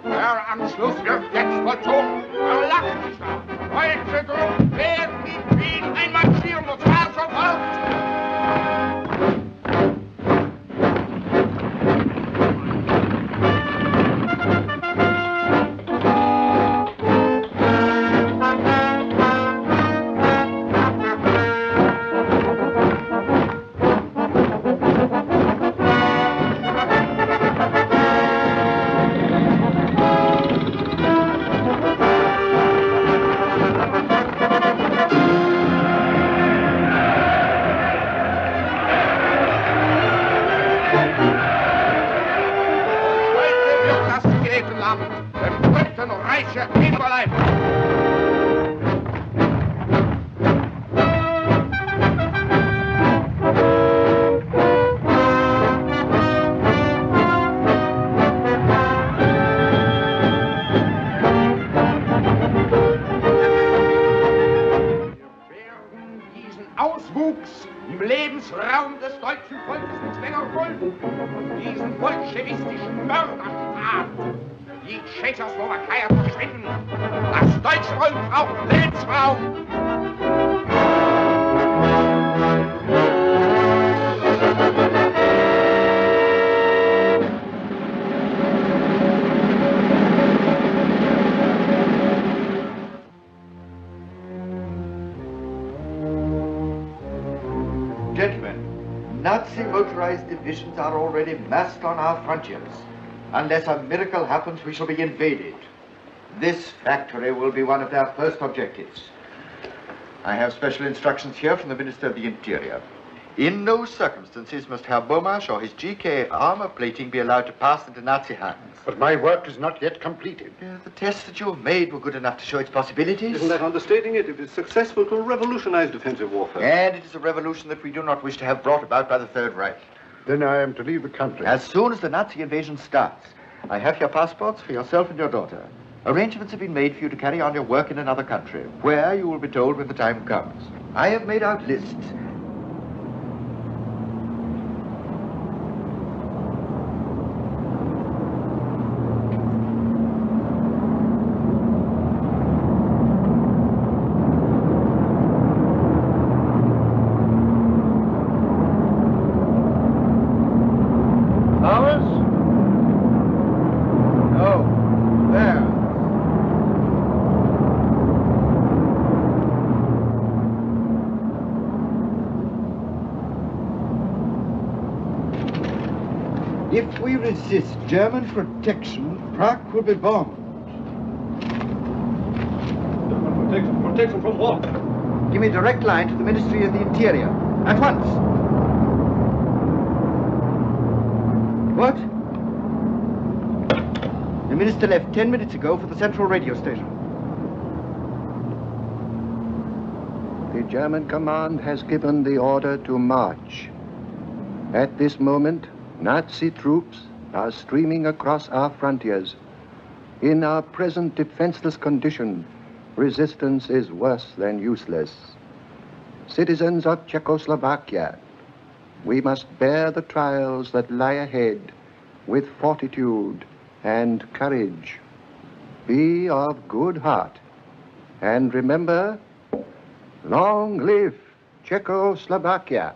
Der Anschluss wird jetzt vollzogen. Verlassen Sie stark. Heute drum werden in Wien einmarschieren und zwar sofort. Divisions are already massed on our frontiers. Unless a miracle happens, we shall be invaded. This factory will be one of their first objectives. I have special instructions here from the Minister of the Interior. In no circumstances must Herr Bomasch or his GK armor plating be allowed to pass into Nazi hands. But my work is not yet completed. The tests that you have made were good enough to show its possibilities. Isn't that understating it? If it's successful, it will revolutionize defensive warfare. And it is a revolution that we do not wish to have brought about by the Third Reich. Then I am to leave the country. As soon as the Nazi invasion starts, I have your passports for yourself and your daughter. Arrangements have been made for you to carry on your work in another country, where you will be told when the time comes. I have made out lists. If we resist German protection, Prague will be bombed. German protection from what? Give me a direct line to the Ministry of the Interior. At once. What? The minister left 10 minutes ago for the central radio station. The German command has given the order to march. At this moment, Nazi troops are streaming across our frontiers. In our present defenseless condition, resistance is worse than useless. Citizens of Czechoslovakia, we must bear the trials that lie ahead with fortitude and courage. Be of good heart, and remember, long live Czechoslovakia.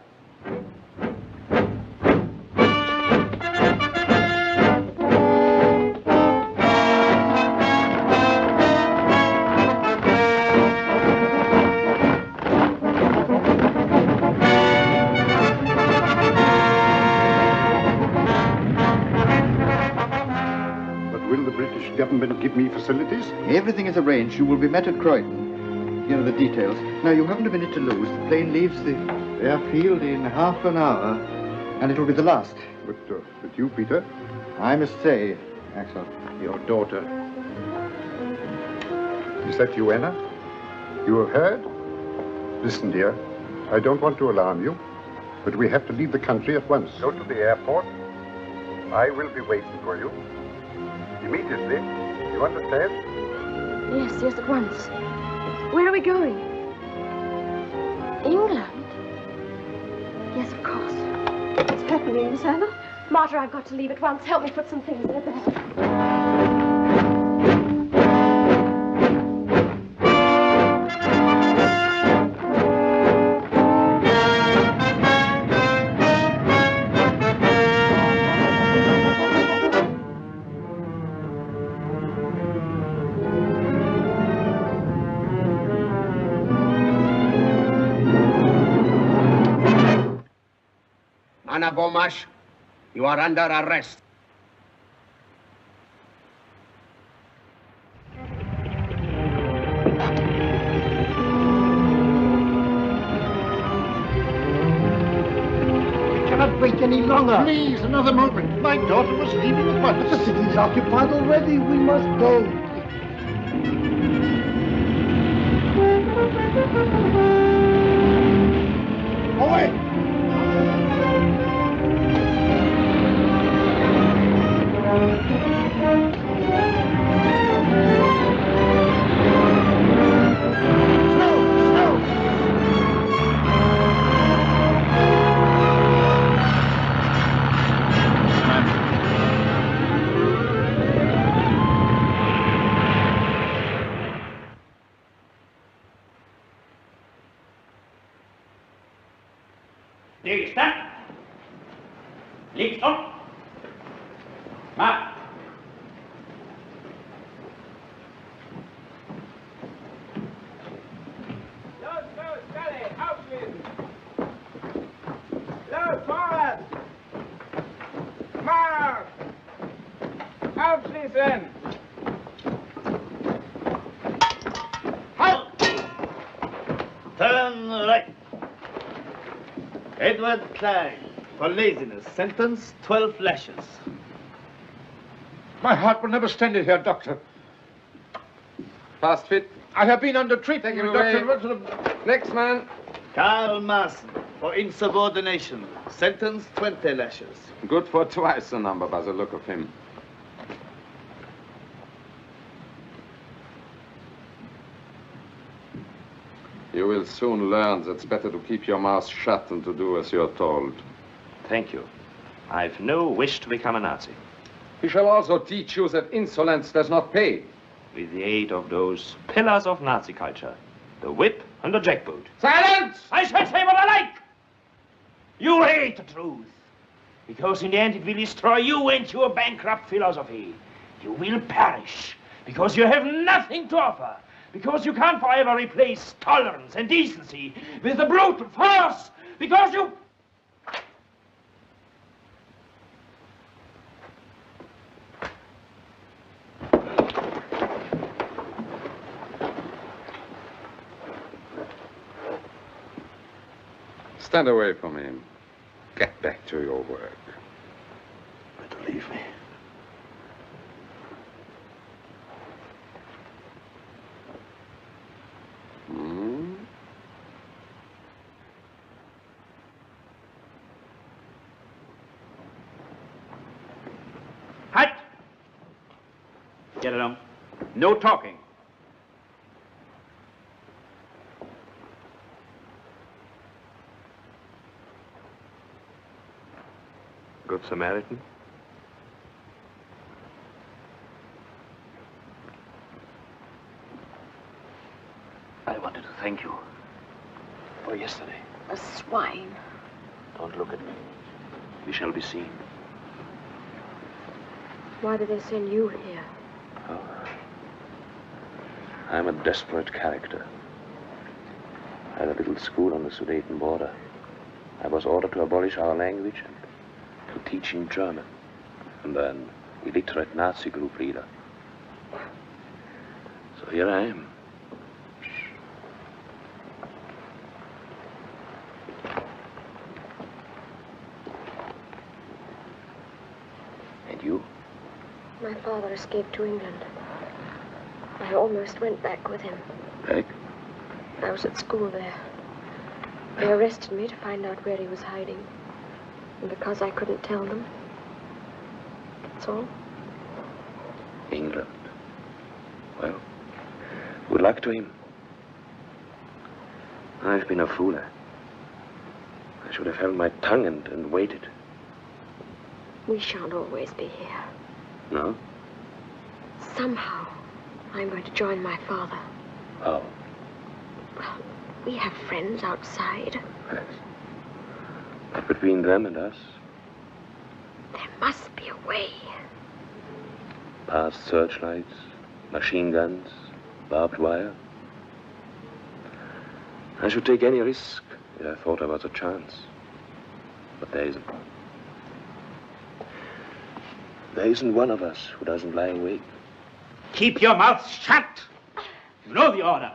Government give me facilities? Everything is arranged. You will be met at Croydon. Here are the details. Now, you haven't a minute to lose. The plane leaves the airfield in half an hour, and it will be the last. But you, Peter? I must say, Axel, your daughter. Is that you, Anna? You have heard? Listen, dear, I don't want to alarm you, but we have to leave the country at once. Go to the airport. I will be waiting for you. Immediately. You understand? Yes, at once. Where are we going? England? Yes, of course. What's happening, Miss Anna? Martha, I've got to leave at once. Help me put some things in a bag. Governor Bomasch, you are under arrest. We cannot wait any longer. Please, another moment. My daughter was leaving at once. The city is occupied already. We must go. Away! Stillstand. Links op. Marsch. Los, Kalle, aufschließen. Los, vorwärts. Marsch. Aufschließen. Halt. Turn right. Edward Klein, for laziness, sentence 12 lashes. My heart will never stand it here, Doctor. Fast fit. I have been under treatment, Take him Doctor. Next man. Karl Maaßen, for insubordination, sentence 20 lashes. Good for twice the number by the look of him. You will soon learn that it's better to keep your mouth shut than to do as you're told. Thank you. I've no wish to become a Nazi. He shall also teach you that insolence does not pay. With the aid of those pillars of Nazi culture, the whip and the jackboot. Silence! I shall say what I like! You hate the truth, because in the end it will destroy you and your bankrupt philosophy. You will perish, because you have nothing to offer. Because you can't forever replace tolerance and decency with the brutal force. Because you... Stand away from him. Get back to your work. Better leave me. Halt! Get along. No talking. Good Samaritan. I wanted to thank you for yesterday. A swine. Don't look at me. We shall be seen. Why did they send you here? Oh. I'm a desperate character. I had a little school on the Sudeten border. I was ordered to abolish our language and to teach in German. And then illiterate Nazi group leader. So here I am. And you? My father escaped to England. I almost went back with him. Back? I was at school there. They arrested me to find out where he was hiding. And because I couldn't tell them. That's all. England. Well, good luck to him. I've been a fool. I should have held my tongue and waited. We shan't always be here. No? Somehow, I'm going to join my father. How? Well, we have friends outside. Yes. But between them and us? There must be a way. Past searchlights, machine guns, barbed wire. I should take any risk if I thought there was a chance. But there isn't. There isn't one of us who doesn't lie awake. Keep your mouth shut. You know the order.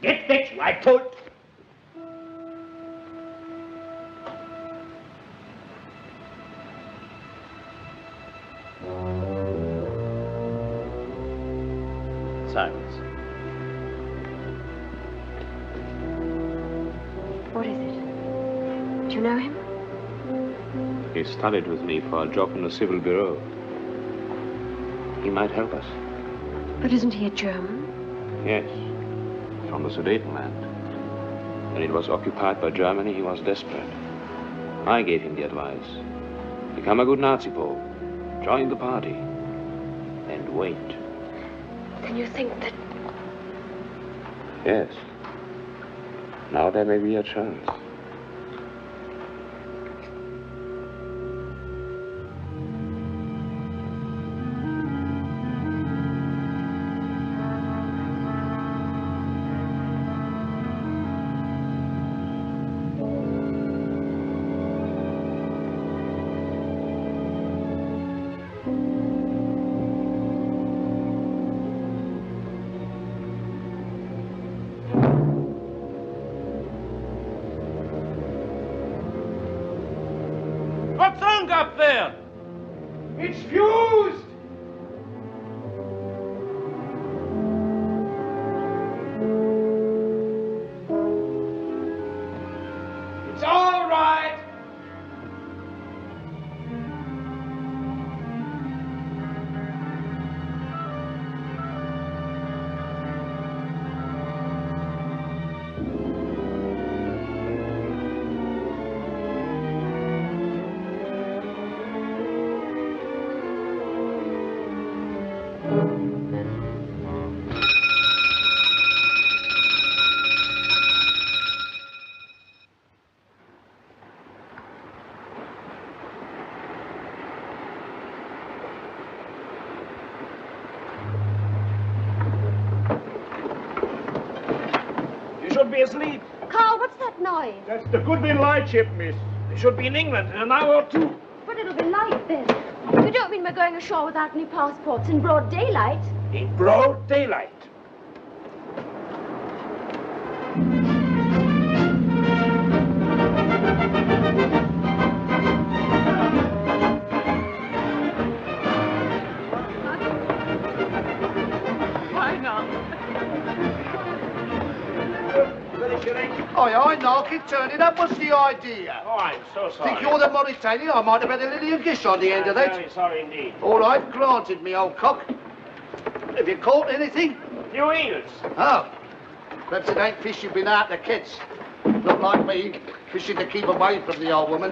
Get back, I told. Silence. What is it? Do you know him? He studied with me for a job in the Civil Bureau. He might help us. But isn't he a German? Yes, from the Sudetenland. When it was occupied by Germany, he was desperate. I gave him the advice. Become a good Nazi Pole. Join the party. And wait. Then you think that... Yes. Now there may be a chance. What's wrong up there? It's fused! It's all right. Be asleep. Karl, what's that noise? That's the Goodwin lightship, miss. They should be in England in an hour or two. But it'll be light then. You don't mean we're going ashore without any passports in broad daylight? In broad daylight. Why not? Aye, knock it, turn it up. What's the idea? Oh, I'm so sorry. Think you're the Mauritanian? I might have had a little gish on the end of I'm that. very sorry indeed. All right, granted, me old cock. Have you caught anything? New eels. Oh. Perhaps it ain't fish you've been out to catch. Not like me, fishing to keep away from the old woman.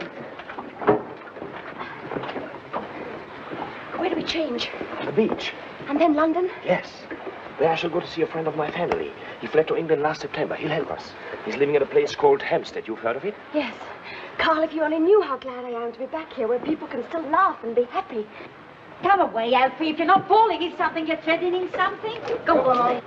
Where do we change? The beach. And then London? Yes. There I shall go to see a friend of my family. He fled to England last September. He'll help us. He's living at a place called Hampstead. You've heard of it? Yes. Karl, if you only knew how glad I am to be back here, where people can still laugh and be happy. Come away, Alfie. If you're not falling in something, you're threatening something. Go on.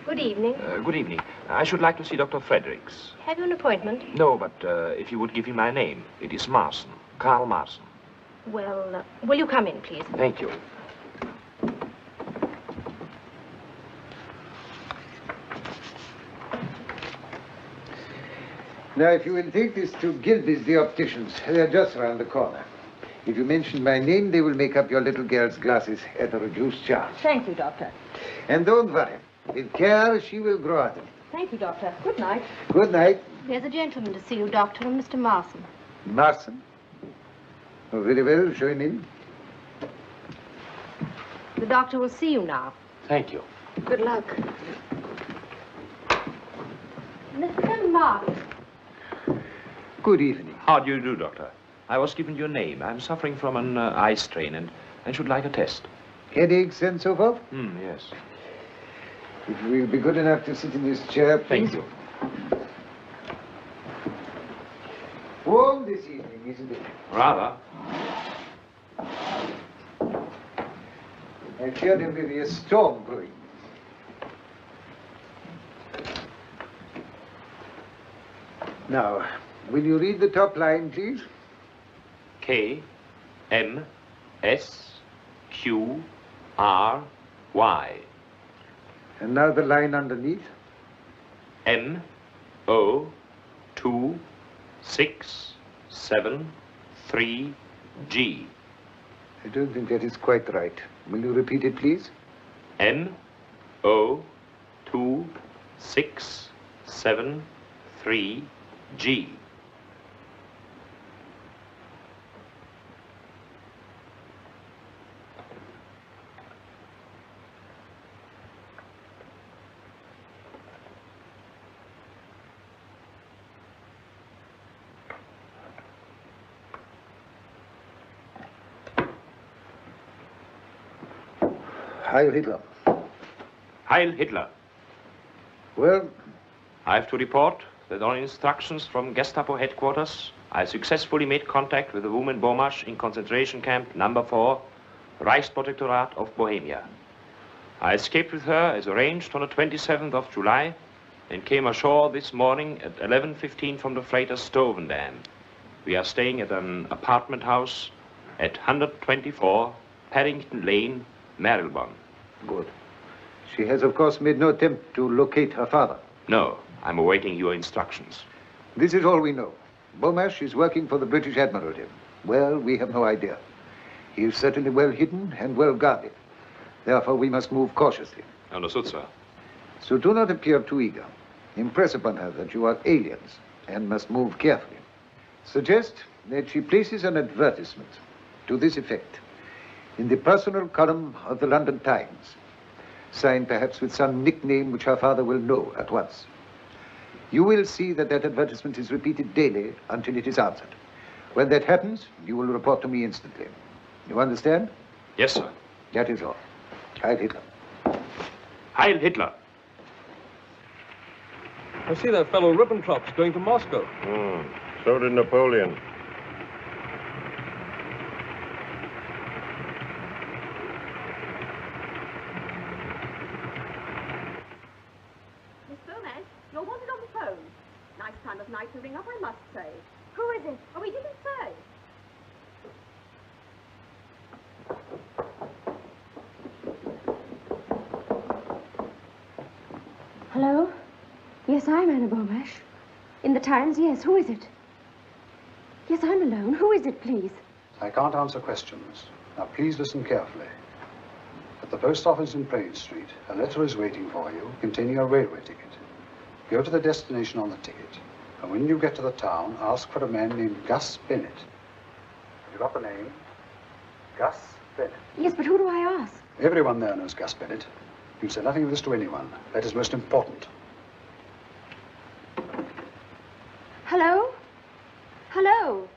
Good evening. Good evening. I should like to see Dr. Fredericks. Have you an appointment? No, but if you would give him my name. It is Marson. Karl Marson. Well, will you come in, please? Thank you. Now, if you will take this to Gilby's, the opticians, they're just round the corner. If you mention my name, they will make up your little girl's glasses at a reduced charge. Thank you, Doctor. And don't worry. With care, she will grow out of it. Thank you, Doctor. Good night. Good night. There's a gentleman to see you, Doctor, and Mr. Marson. Marson? Oh, very well. Show him in. The doctor will see you now. Thank you. Good luck. Mr. Marson. Good evening. How do you do, Doctor? I was given your name. I'm suffering from an eye strain and should like a test. Headaches and so forth? Yes. If you will be good enough to sit in this chair, please. Thank you. Warm this evening, isn't it? Rather. I fear there may be a storm brewing. Now, will you read the top line, please? K, M, S, Q, R, Y. And now the line underneath. M, O, 2, 6, 7, 3, G. I don't think that is quite right. Will you repeat it, please? M, O, 2, 6, 7, 3, G. Heil Hitler. Heil Hitler. Well? I have to report that on instructions from Gestapo headquarters, I successfully made contact with the woman Bomasch in concentration camp number 4, Reichsprotektorat of Bohemia. I escaped with her as arranged on the 27th of July and came ashore this morning at 11:15 from the freighter Stovendam. We are staying at an apartment house at 124 Paddington Lane, Marylebone. Good. She has, of course, made no attempt to locate her father. No, I'm awaiting your instructions. This is all we know. Bomasch is working for the British Admiralty. Well, we have no idea. He is certainly well hidden and well guarded. Therefore, we must move cautiously. Understood, sir. So do not appear too eager. Impress upon her that you are aliens and must move carefully. Suggest that she places an advertisement to this effect in the personal column of the London Times, signed perhaps with some nickname which her father will know at once. You will see that that advertisement is repeated daily until it is answered. When that happens, you will report to me instantly. You understand? Yes, sir. That is all. Heil Hitler. Heil Hitler. I see that fellow Ribbentrop's going to Moscow. So did Napoleon. Miss Bomasch, you're wanted on the phone. Nice time of night to ring up, I must say. Who is it? Oh, we didn't say. Hello? Yes, I'm Anna Bomasch. In the Times, yes. Who is it? Yes, I'm alone. Who is it, please? I can't answer questions. Now, please listen carefully. At the post office in Prague Street, a letter is waiting for you containing a railway ticket. Go to the destination on the ticket, and when you get to the town, ask for a man named Gus Bennett. Have you got the name? Gus Bennett. Yes, but who do I ask? Everyone there knows Gus Bennett. You say nothing of this to anyone. That is most important. Hello? Hello?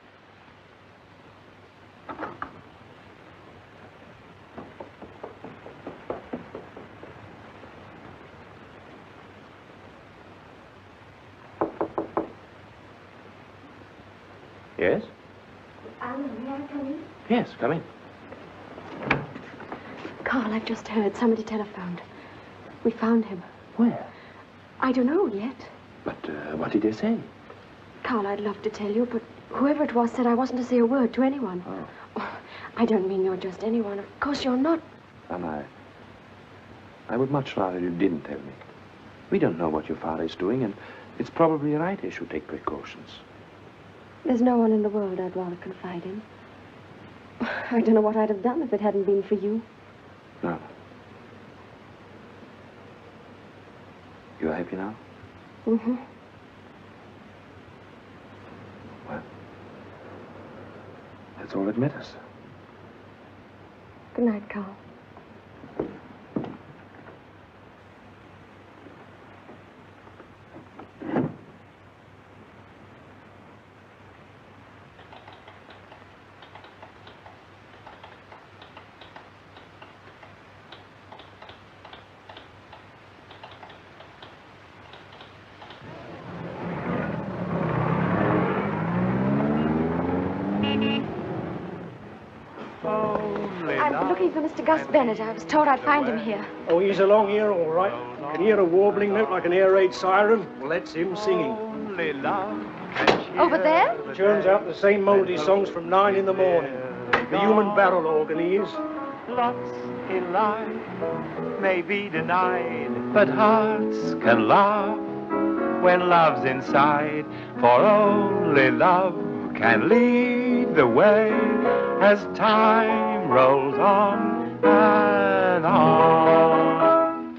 Yes? Anna, may I come in? Yes, come in. Karl, I've just heard. Somebody telephoned. We found him. Where? I don't know yet. But what did they say? Karl, I'd love to tell you, but whoever it was said I wasn't to say a word to anyone. Oh, I don't mean you're just anyone. Of course you're not. Am I would much rather you didn't tell me. We don't know what your father is doing, and it's probably right he should take precautions. There's no one in the world I'd rather confide in. I don't know what I'd have done if it hadn't been for you. No. You're happy now? Mm-hmm. Well, that's all that matters. Good night, Karl. I'm looking for Mr. Gus Bennett. I was told I'd find him here. Oh, he's along here, all right. I can hear a warbling note like an air raid siren. Well, that's him singing. Over there? Churns out the same mouldy songs from 9 in the morning. The human barrel organ he is. Lots in life may be denied, but hearts can laugh when love's inside. For only love can lead the way as time rolls on and on.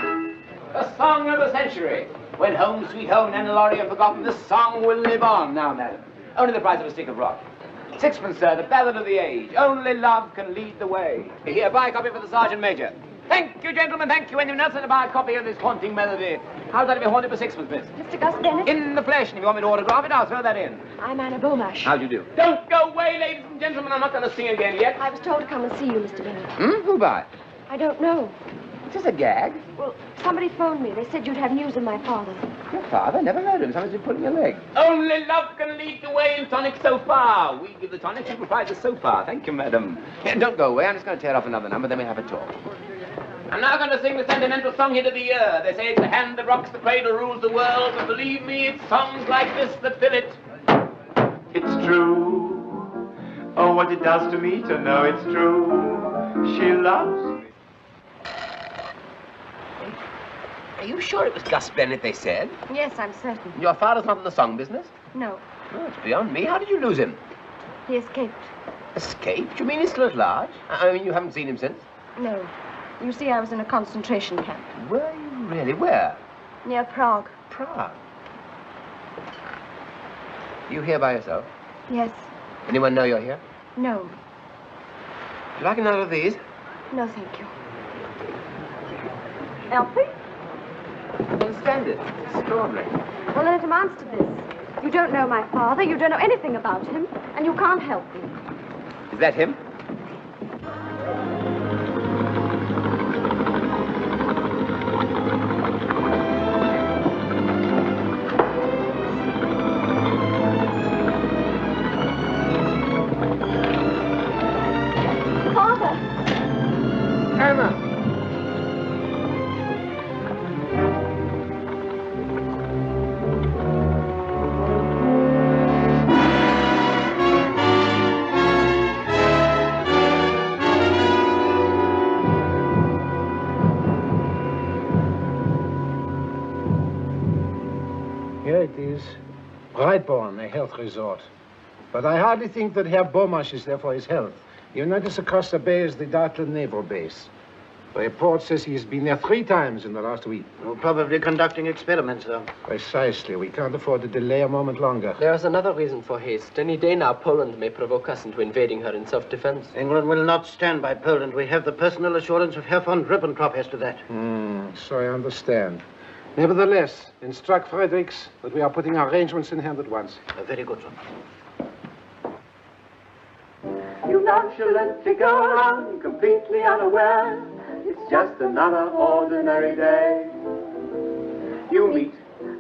The song of the century. When Home Sweet Home and Laurie are forgotten, the song will live on. Now, madam, only the price of a stick of rock. 6pence, sir, the ballad of the age. Only love can lead the way. Here, buy a copy for the Sergeant Major. Thank you, gentlemen, thank you. Anyone else to buy a copy of this haunting melody? How's that to be haunted for 6pence, miss? Mr. Gus Bennett? In the flesh, and if you want me to autograph it, I'll throw that in. I'm Anna Bomasch. How do you do? Don't go away, ladies and gentlemen. I'm not going to sing again yet. I was told to come and see you, Mr. Bennett. Who by? I don't know. Is this a gag? Well, somebody phoned me. They said you'd have news of my father. Your father? Never heard of him. Somebody's been pulling your leg. Only love can lead the way in tonic so far. We give the tonic, you provide the so far. Thank you, madam. Yeah, don't go away. I'm just going to tear off another number, then we'll have a talk. I'm now going to sing the sentimental song hit of the year. They say it's the hand that rocks the cradle rules the world, but believe me, it's songs like this that fill it. It's true. Oh, what it does to me to know it's true. She loves me. Are you sure it was Gus Bennett they said? Yes, I'm certain. Your father's not in the song business? No. Oh, it's beyond me. How did you lose him? He escaped. Escaped? You mean he's still at large? I mean, you haven't seen him since? No. You see, I was in a concentration camp. Were you really? Where? Near Prague. Prague? You here by yourself? Yes. Anyone know you're here? No. Would you like another of these? No, thank you. Elfie? I don't understand it. It's extraordinary. Well, then it amounts to this. You don't know my father, you don't know anything about him, and you can't help me. Is that him? Father! Anna! Here it is. Brightborn, a health resort. But I hardly think that Herr Bomasch is there for his health. You notice across the bay is the Dartland Naval Base. The report says he's been there 3 times in the last week. Well, probably conducting experiments, though. Precisely. We can't afford to delay a moment longer. There is another reason for haste. Any day now, Poland may provoke us into invading her in self-defense. England will not stand by Poland. We have the personal assurance of Herr von Ribbentrop as to that. So I understand. Nevertheless, instruct Fredericks that we are putting arrangements in hand at once. Very good, sir. You nonchalantly go around completely unaware. It's just another ordinary day. You meet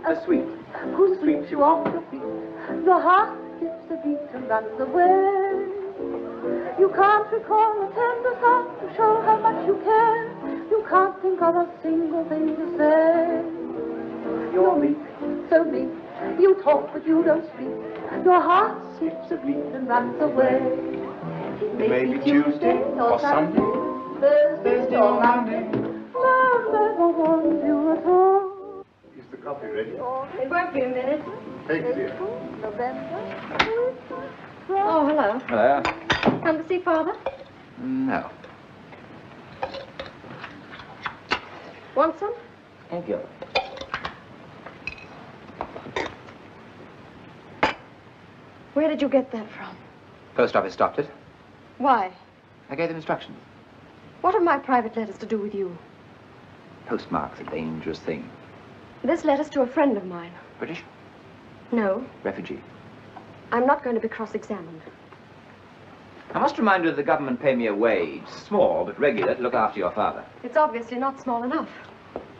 a sweet who sweeps you off your feet. The heart skips a beat and runs away. You can't recall a tender thought to show how much you care. You can't think of a single thing to say. You're meek, so meek. You talk but you don't speak. Your heart skips a beat and runs away. Maybe Tuesday or Sunday, Thursday or Monday. Love never wants you at all. Is the coffee ready? It won't be a minute. Thank you, dear. November. Oh, hello. Hello. Come to see Father? No. Want some? Thank you. Where did you get that from? Post office stopped it. Why? I gave them instructions. What have my private letters to do with you? Postmark's a dangerous thing. This letter's to a friend of mine. British? No, Refugee. I'm not going to be cross-examined. I must remind you that the government pay me a wage, small but regular, to look after your father. It's obviously not small enough.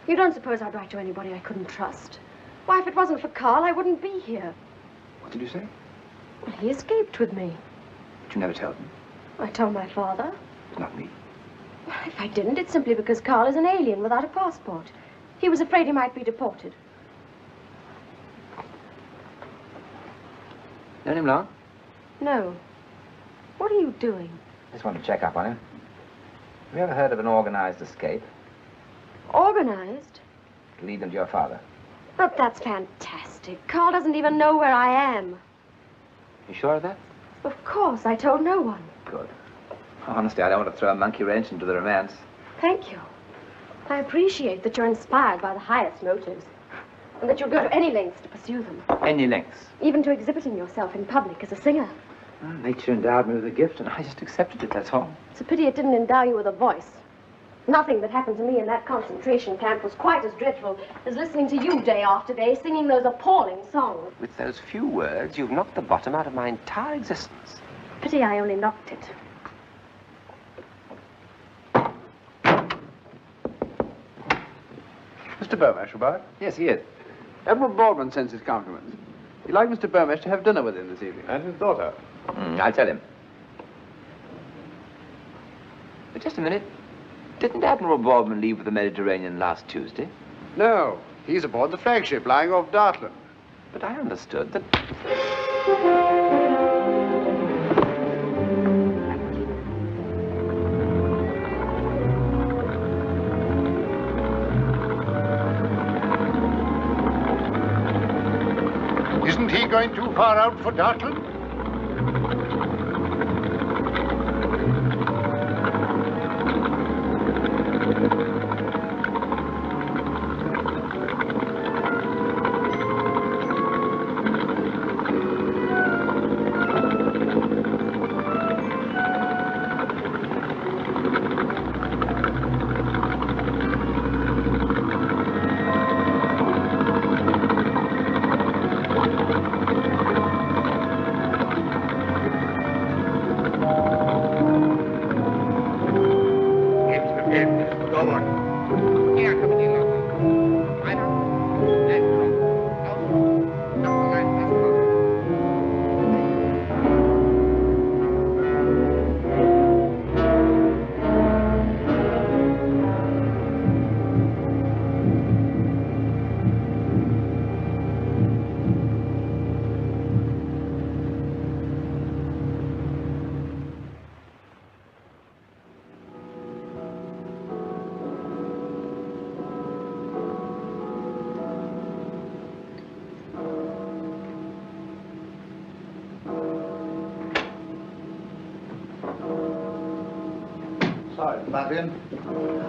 You don't suppose I'd write to anybody I couldn't trust? Why, if it wasn't for Karl, I wouldn't be here. What did you say? He escaped with me. But you never told me. I told my father. Not me. If I didn't, it's simply because Karl is an alien without a passport. He was afraid he might be deported. Known him long? No. What are you doing? Just wanted to check up on him. Have you ever heard of an organized escape? Organized? To lead them to your father. But that's fantastic. Karl doesn't even know where I am. You sure of that? Of course, I told no one. Good. Honestly, I don't want to throw a monkey wrench into the romance. Thank you. I appreciate that you're inspired by the highest motives, and that you'll go to any lengths to pursue them. Any lengths? Even to exhibiting yourself in public as a singer. Well, nature endowed me with a gift, and I just accepted it, that's all. It's a pity it didn't endow you with a voice. Nothing that happened to me in that concentration camp was quite as dreadful as listening to you day after day singing those appalling songs. With those few words, you've knocked the bottom out of my entire existence. Pity I only knocked it. Mr. Bomasch about? Yes, he is. Admiral Baldwin sends his compliments. He'd like Mr. Bomasch to have dinner with him this evening. And his daughter. I'll tell him. But just a minute. Didn't Admiral Baldwin leave for the Mediterranean last Tuesday? No, he's aboard the flagship lying off Dartland. But I understood that... Isn't he going too far out for Dartland?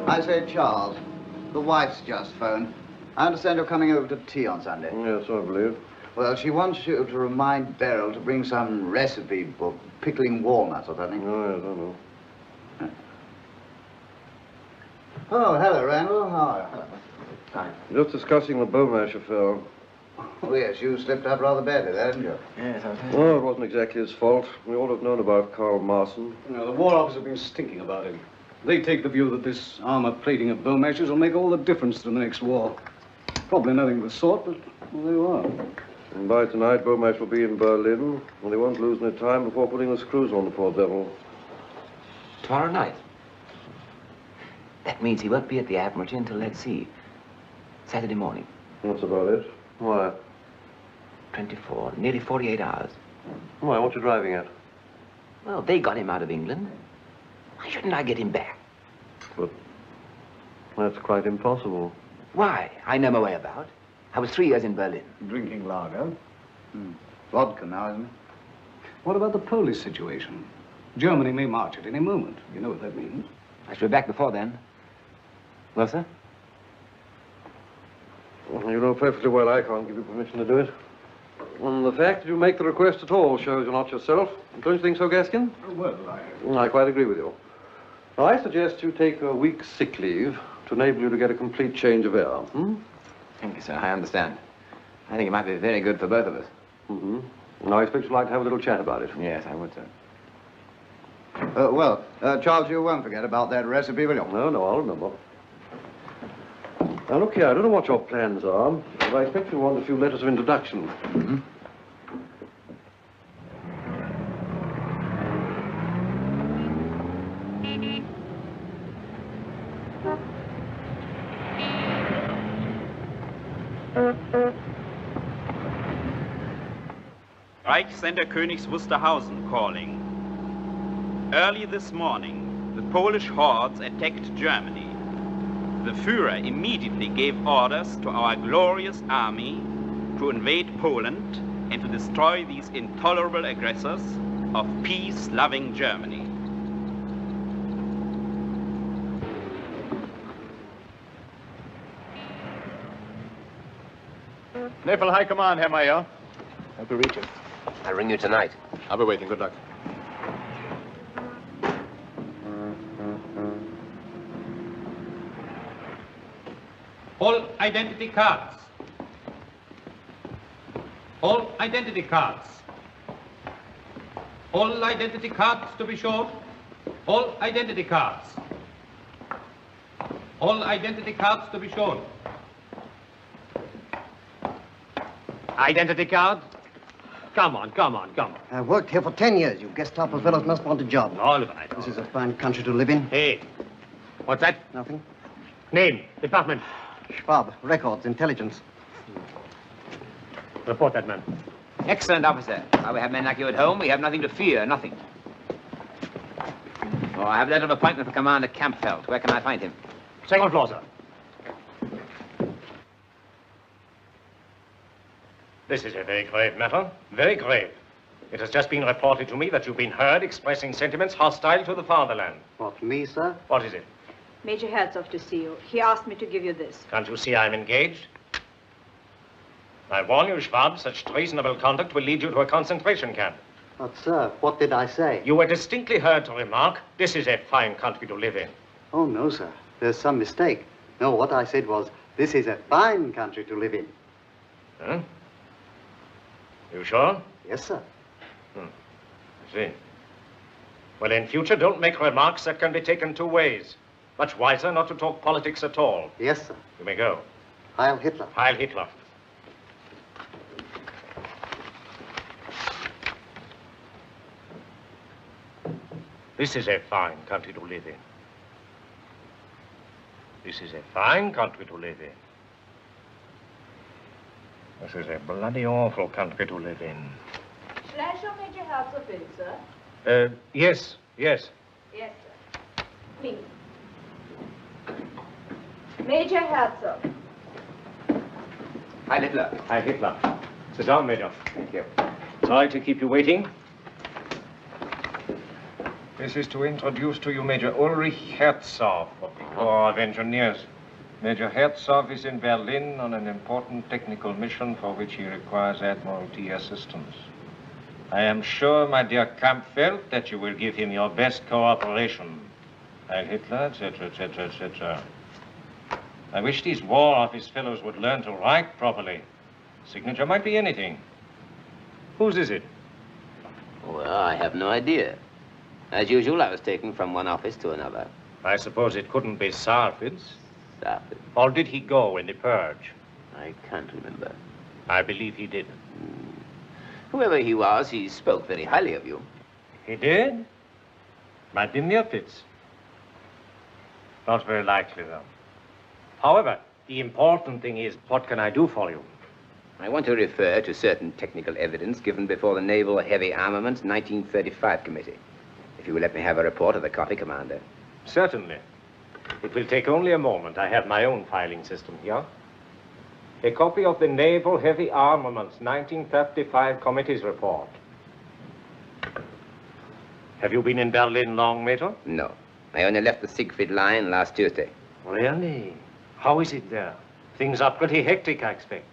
I say, Charles, the wife's just phoned. I understand you're coming over to tea on Sunday. Yes, I believe. Well, she wants you to remind Beryl to bring some recipe book, pickling walnuts or something. Oh, yes, I know. Oh, hello, Randall. How are you? Hello. Hi. Just discussing the Bomasch affair. Oh, yes, you slipped up rather badly there, didn't you? Yes, I did. Oh, it wasn't exactly his fault. We all have known about Karl Marson. No, the War Office have been stinking about him. They take the view that this armor plating of Bomasch's will make all the difference to the next war. Probably nothing of the sort, but well, there you are. And by tonight, Bomasch will be in Berlin, and they won't lose any time before putting the screws on the poor devil. Tomorrow night? That means he won't be at the Admiralty until, let's see, Saturday morning. That's about it. Why? 24, nearly 48 hours. Why, what you driving at? Well, they got him out of England. Why shouldn't I get him back? But that's quite impossible. Why? I know my way about. I was 3 years in Berlin. Drinking lager. Vodka now, isn't it? What about the Polish situation? Germany may march at any moment. You know what that means. I should be back before then. Well, sir? Well, you know perfectly well I can't give you permission to do it. And the fact that you make the request at all shows you're not yourself. Don't you think so, Gaskin? Well, I quite agree with you. Now, I suggest you take a week's sick leave to enable you to get a complete change of air. Thank you, sir. I understand. I think it might be very good for both of us. Now, I expect you'd like to have a little chat about it. Yes, I would, sir. Charles, you won't forget about that recipe, will you? No, I'll remember. Now, look here, I don't know what your plans are, but I expect you'll want a few letters of introduction. Reichssender Königs Wusterhausen calling. Early this morning, the Polish hordes attacked Germany. The Führer immediately gave orders to our glorious army to invade Poland and to destroy these intolerable aggressors of peace-loving Germany. Naval High Command, Herr Major. Hope to reach you. I'll ring you tonight. I'll be waiting. Good luck. All identity cards. All identity cards. All identity cards to be shown. All identity cards. All identity cards to be shown. Identity card? Come on, come on, come on. I've worked here for 10 years. You Gestapo fellows must want a job. All right. This is a fine country to live in. Hey, what's that? Nothing. Name, department. Schwab, records, intelligence. Report that man. Excellent, officer. While we have men like you at home, we have nothing to fear, nothing. Oh, I have a letter of appointment for Commander Kampfeld. Where can I find him? Second floor, sir. This is a very grave matter. Very grave. It has just been reported to me that you've been heard expressing sentiments hostile to the fatherland. What, me, sir? What is it? Major Herzog to see you. He asked me to give you this. Can't you see I'm engaged? I warn you, Schwab, such treasonable conduct will lead you to a concentration camp. But, sir, what did I say? You were distinctly heard to remark, this is a fine country to live in. Oh, no, sir. There's some mistake. No, what I said was, this is a fine country to live in. Huh? You sure? Yes, sir. I see. Well, in future, don't make remarks that can be taken two ways. Much wiser not to talk politics at all. Yes, sir. You may go. Heil Hitler. Heil Hitler. This is a fine country to live in. This is a fine country to live in. This is a bloody awful country to live in. Shall I show Major Herzog in, sir? Yes, yes. Yes, sir. Please. Major Herzog. Heil Hitler. Heil Hitler. Sit down, Major. Thank you. Sorry to keep you waiting. This is to introduce to you Major Ulrich Herzog of the Corps of Engineers. Major Herzog is in Berlin on an important technical mission for which he requires Admiralty assistance. I am sure, my dear Kampfeld, that you will give him your best cooperation. Heil Hitler, etc., etc., etc. I wish these War Office fellows would learn to write properly. Signature might be anything. Whose is it? Well, I have no idea. As usual, I was taken from one office to another. I suppose it couldn't be Sarford's. Sarford. Or did he go in the purge? I can't remember. I believe he did. Whoever he was, he spoke very highly of you. He did? Might be Mirpitz. Not very likely, though. However, the important thing is, what can I do for you? I want to refer to certain technical evidence given before the Naval Heavy Armaments 1935 Committee. If you will let me have a report of the copy, Commander. Certainly. It will take only a moment. I have my own filing system here. A copy of the Naval Heavy Armaments 1935 Committee's report. Have you been in Berlin long, Major? No. I only left the Siegfried Line last Tuesday. Really? How is it there? Things are pretty hectic, I expect.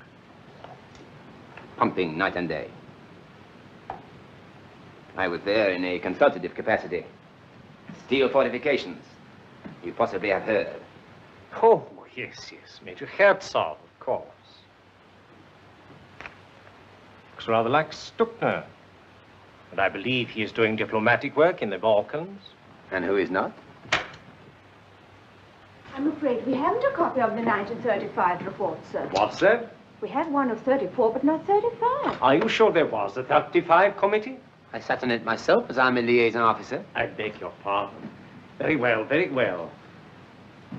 Pumping night and day. I was there in a consultative capacity. Steel fortifications. You possibly have heard. Oh, yes, yes. Major Herzog, of course. Looks rather like Stuckner. And I believe he is doing diplomatic work in the Balkans. And who is not? I'm afraid we haven't a copy of the 1935 report, sir. What's that? We had one of 34, but not 35. Are you sure there was a 35 committee? I sat on it myself, as I'm a liaison officer. I beg your pardon. Very well, very well.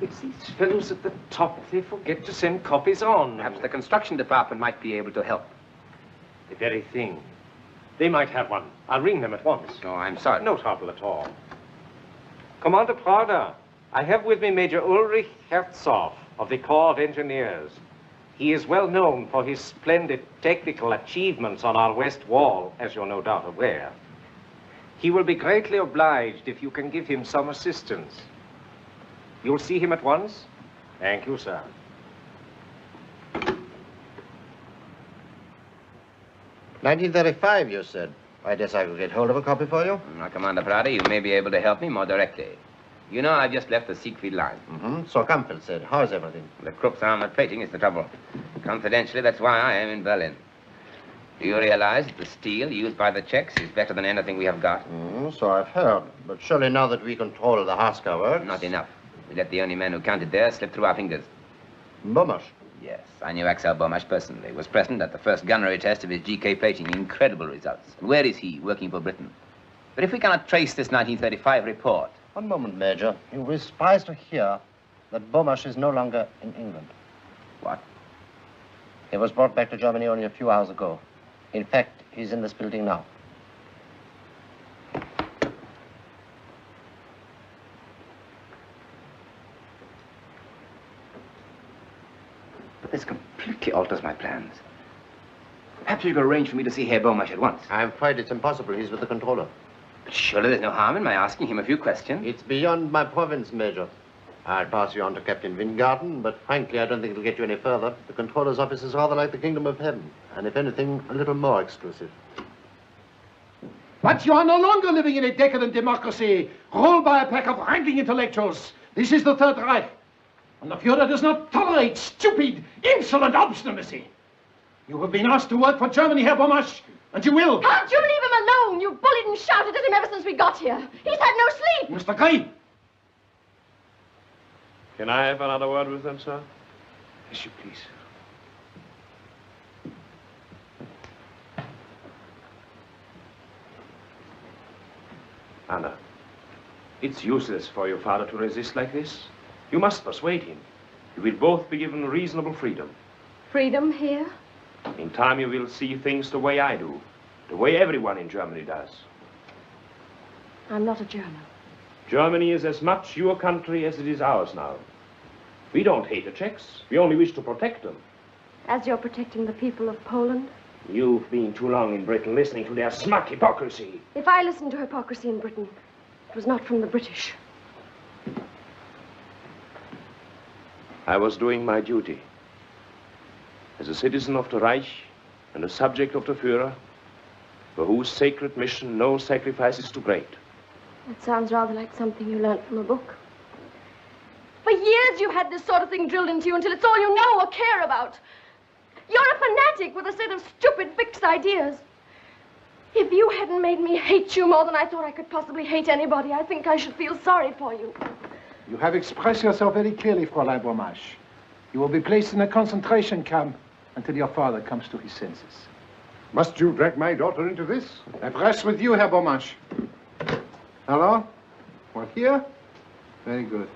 It's these fellows at the top. They forget to send copies on. Perhaps the construction department might be able to help. The very thing. They might have one. I'll ring them at once. Oh, I'm sorry. No trouble at all. Commander Prague, I have with me Major Ulrich Herzog of the Corps of Engineers. He is well known for his splendid technical achievements on our west wall, as you're no doubt aware. He will be greatly obliged if you can give him some assistance. You'll see him at once? Thank you, sir. 1935, you said. I guess I could get hold of a copy for you. Now, Commander Prada, you may be able to help me more directly. You know, I've just left the Siegfried line. Mm-hmm. So Campbell said. How's everything? The Krupp's armored plating is the trouble. Confidentially, that's why I am in Berlin. Do you realize that the steel used by the Czechs is better than anything we have got? So I've heard. But surely now that we control the Harcourt works... Not enough. We let the only man who counted there slip through our fingers. Bomasch? Yes, I knew Axel Bomasch personally. He was present at the first gunnery test of his GK plating. Incredible results. And where is he, working for Britain? But if we cannot trace this 1935 report... One moment, Major. You'll be surprised to hear that Bomasch is no longer in England. What? He was brought back to Germany only a few hours ago. In fact, he's in this building now. This completely alters my plans. Perhaps you could arrange for me to see Herr Bomasch at once. I'm afraid it's impossible. He's with the controller. But surely there's no harm in my asking him a few questions. It's beyond my province, Major. I'll pass you on to Captain Wingarden, but frankly, I don't think it'll get you any further. The controller's office is rather like the kingdom of heaven, and if anything, a little more exclusive. But you are no longer living in a decadent democracy, ruled by a pack of ranking intellectuals. This is the Third Reich. And the Führer does not tolerate stupid, insolent obstinacy. You have been asked to work for Germany, Herr Bomasch, and you will. Can't you leave him alone? You bullied and shouted at him ever since we got here. He's had no sleep. Mr. Green. Can I have another word with them, sir? Yes, you please. Anna, it's useless for your father to resist like this. You must persuade him. You will both be given reasonable freedom. Freedom here? In time, you will see things the way I do, the way everyone in Germany does. I'm not a German. Germany is as much your country as it is ours now. We don't hate the Czechs. We only wish to protect them. As you're protecting the people of Poland? You've been too long in Britain listening to their smug hypocrisy. If I listened to hypocrisy in Britain, it was not from the British. I was doing my duty. As a citizen of the Reich and a subject of the Führer, for whose sacred mission no sacrifice is too great. That sounds rather like something you learned from a book. For years you had this sort of thing drilled into you until it's all you know or care about. You're a fanatic with a set of stupid, fixed ideas. If you hadn't made me hate you more than I thought I could possibly hate anybody, I think I should feel sorry for you. You have expressed yourself very clearly, Fräulein Bomasch. You will be placed in a concentration camp until your father comes to his senses. Must you drag my daughter into this? That rests with you, Herr Bomasch. Hello? What, here? Very good.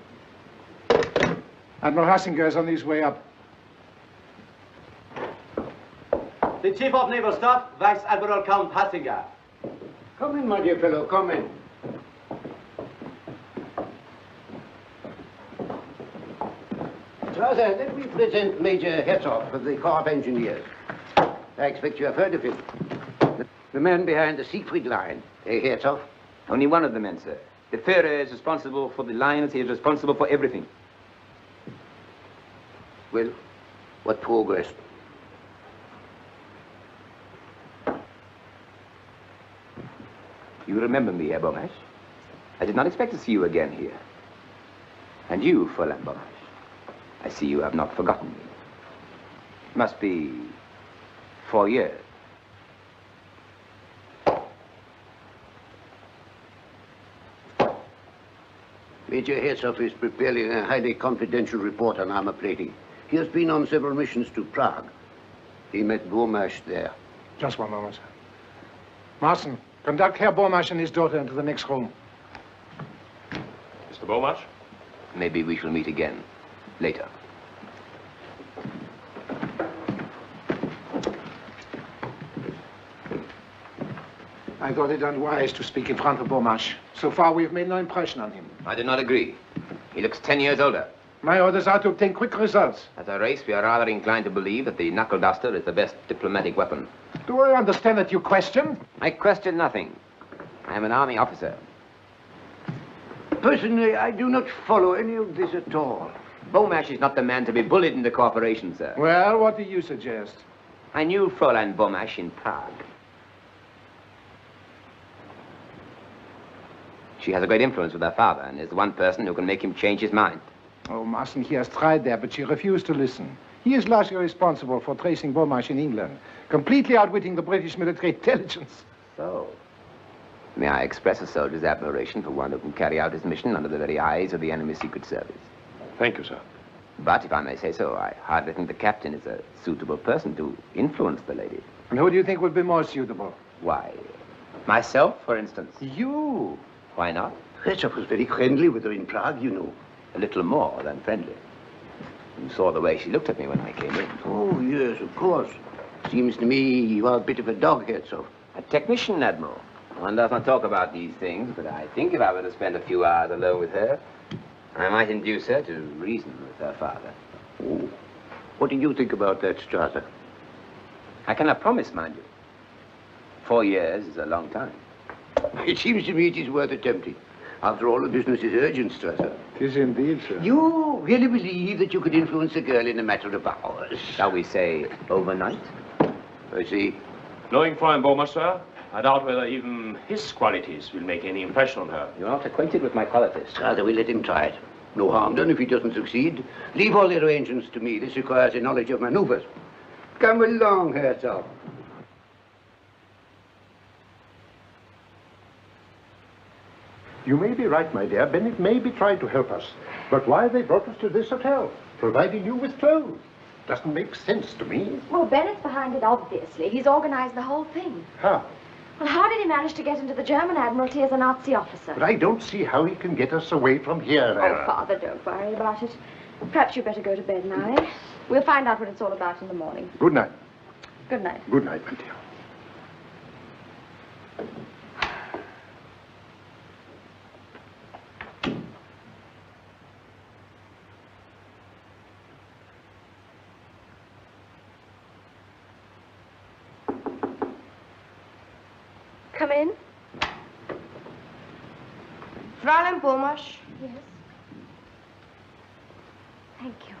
Admiral Hassinger is on his way up. The Chief of Naval Staff, Vice Admiral Count Hassinger. Come in, my dear fellow, come in. Sir, let me present Major Herzog of the Corps of Engineers. I expect you have heard of him. The man behind the Siegfried line. Herzog? Only one of the men, sir. The Führer is responsible for the lines. He is responsible for everything. Well, what progress? You remember me, Herr Bomasch? I did not expect to see you again here. And you, Fräulein Bomasch, I see you have not forgotten me. Must be 4 years. Major Herzog is preparing a highly confidential report on armor plating. He has been on several missions to Prague. He met Bomasch there. Just one moment, sir. Marson, conduct Herr Bomasch and his daughter into the next room. Mr. Bomasch? Maybe we shall meet again later. I thought it unwise to speak in front of Bomasch. So far, we've made no impression on him. I do not agree. He looks 10 years older. My orders are to obtain quick results. As a race, we are rather inclined to believe that the knuckle duster is the best diplomatic weapon. Do I understand that you question? I question nothing. I am an army officer. Personally, I do not follow any of this at all. Bomasch is not the man to be bullied into cooperation, sir. Well, what do you suggest? I knew Fräulein Bomasch in Prague. She has a great influence with her father and is the one person who can make him change his mind. Oh, Marson, he has tried that, but she refused to listen. He is largely responsible for tracing Bomasch in England, completely outwitting the British military intelligence. So, may I express a soldier's admiration for one who can carry out his mission under the very eyes of the enemy's secret service. Thank you, sir. But if I may say so, I hardly think the captain is a suitable person to influence the lady. And who do you think would be more suitable? Why, myself, for instance. You? Why not? Richard was very friendly with her in Prague, you know. A little more than friendly. You saw the way she looked at me when I came in. Oh, yes, of course. Seems to me you are a bit of a doghead, so. A technician, Admiral. One does not talk about these things, but I think if I were to spend a few hours alone with her, I might induce her to reason with her father. Oh. What do you think about that, Strasser? I cannot promise, mind you. 4 years is a long time. It seems to me it is worth attempting. After all, the business is urgent, Strasser. It is indeed, sir. You really believe that you could influence a girl in a matter of hours? Shall we say overnight? I see. Knowing Fräulein Bomasch, sir, I doubt whether even his qualities will make any impression on her. You're not acquainted with my qualities. Strasser, we let him try it. No harm done if he doesn't succeed. Leave all the arrangements to me. This requires a knowledge of maneuvers. Come along, Herzog. You may be right, my dear. Bennett may be trying to help us. But why they brought us to this hotel, providing you with clothes? Doesn't make sense to me. Well, Bennett's behind it, obviously. He's organized the whole thing. How? Well, how did he manage to get into the German Admiralty as a Nazi officer? But I don't see how he can get us away from here. Oh, Father, don't worry about it. Perhaps you'd better go to bed now, eh? We'll find out what it's all about in the morning. Good night. Good night. Good night, my dear. Come in. Fräulein Bomasch. Yes. Thank you.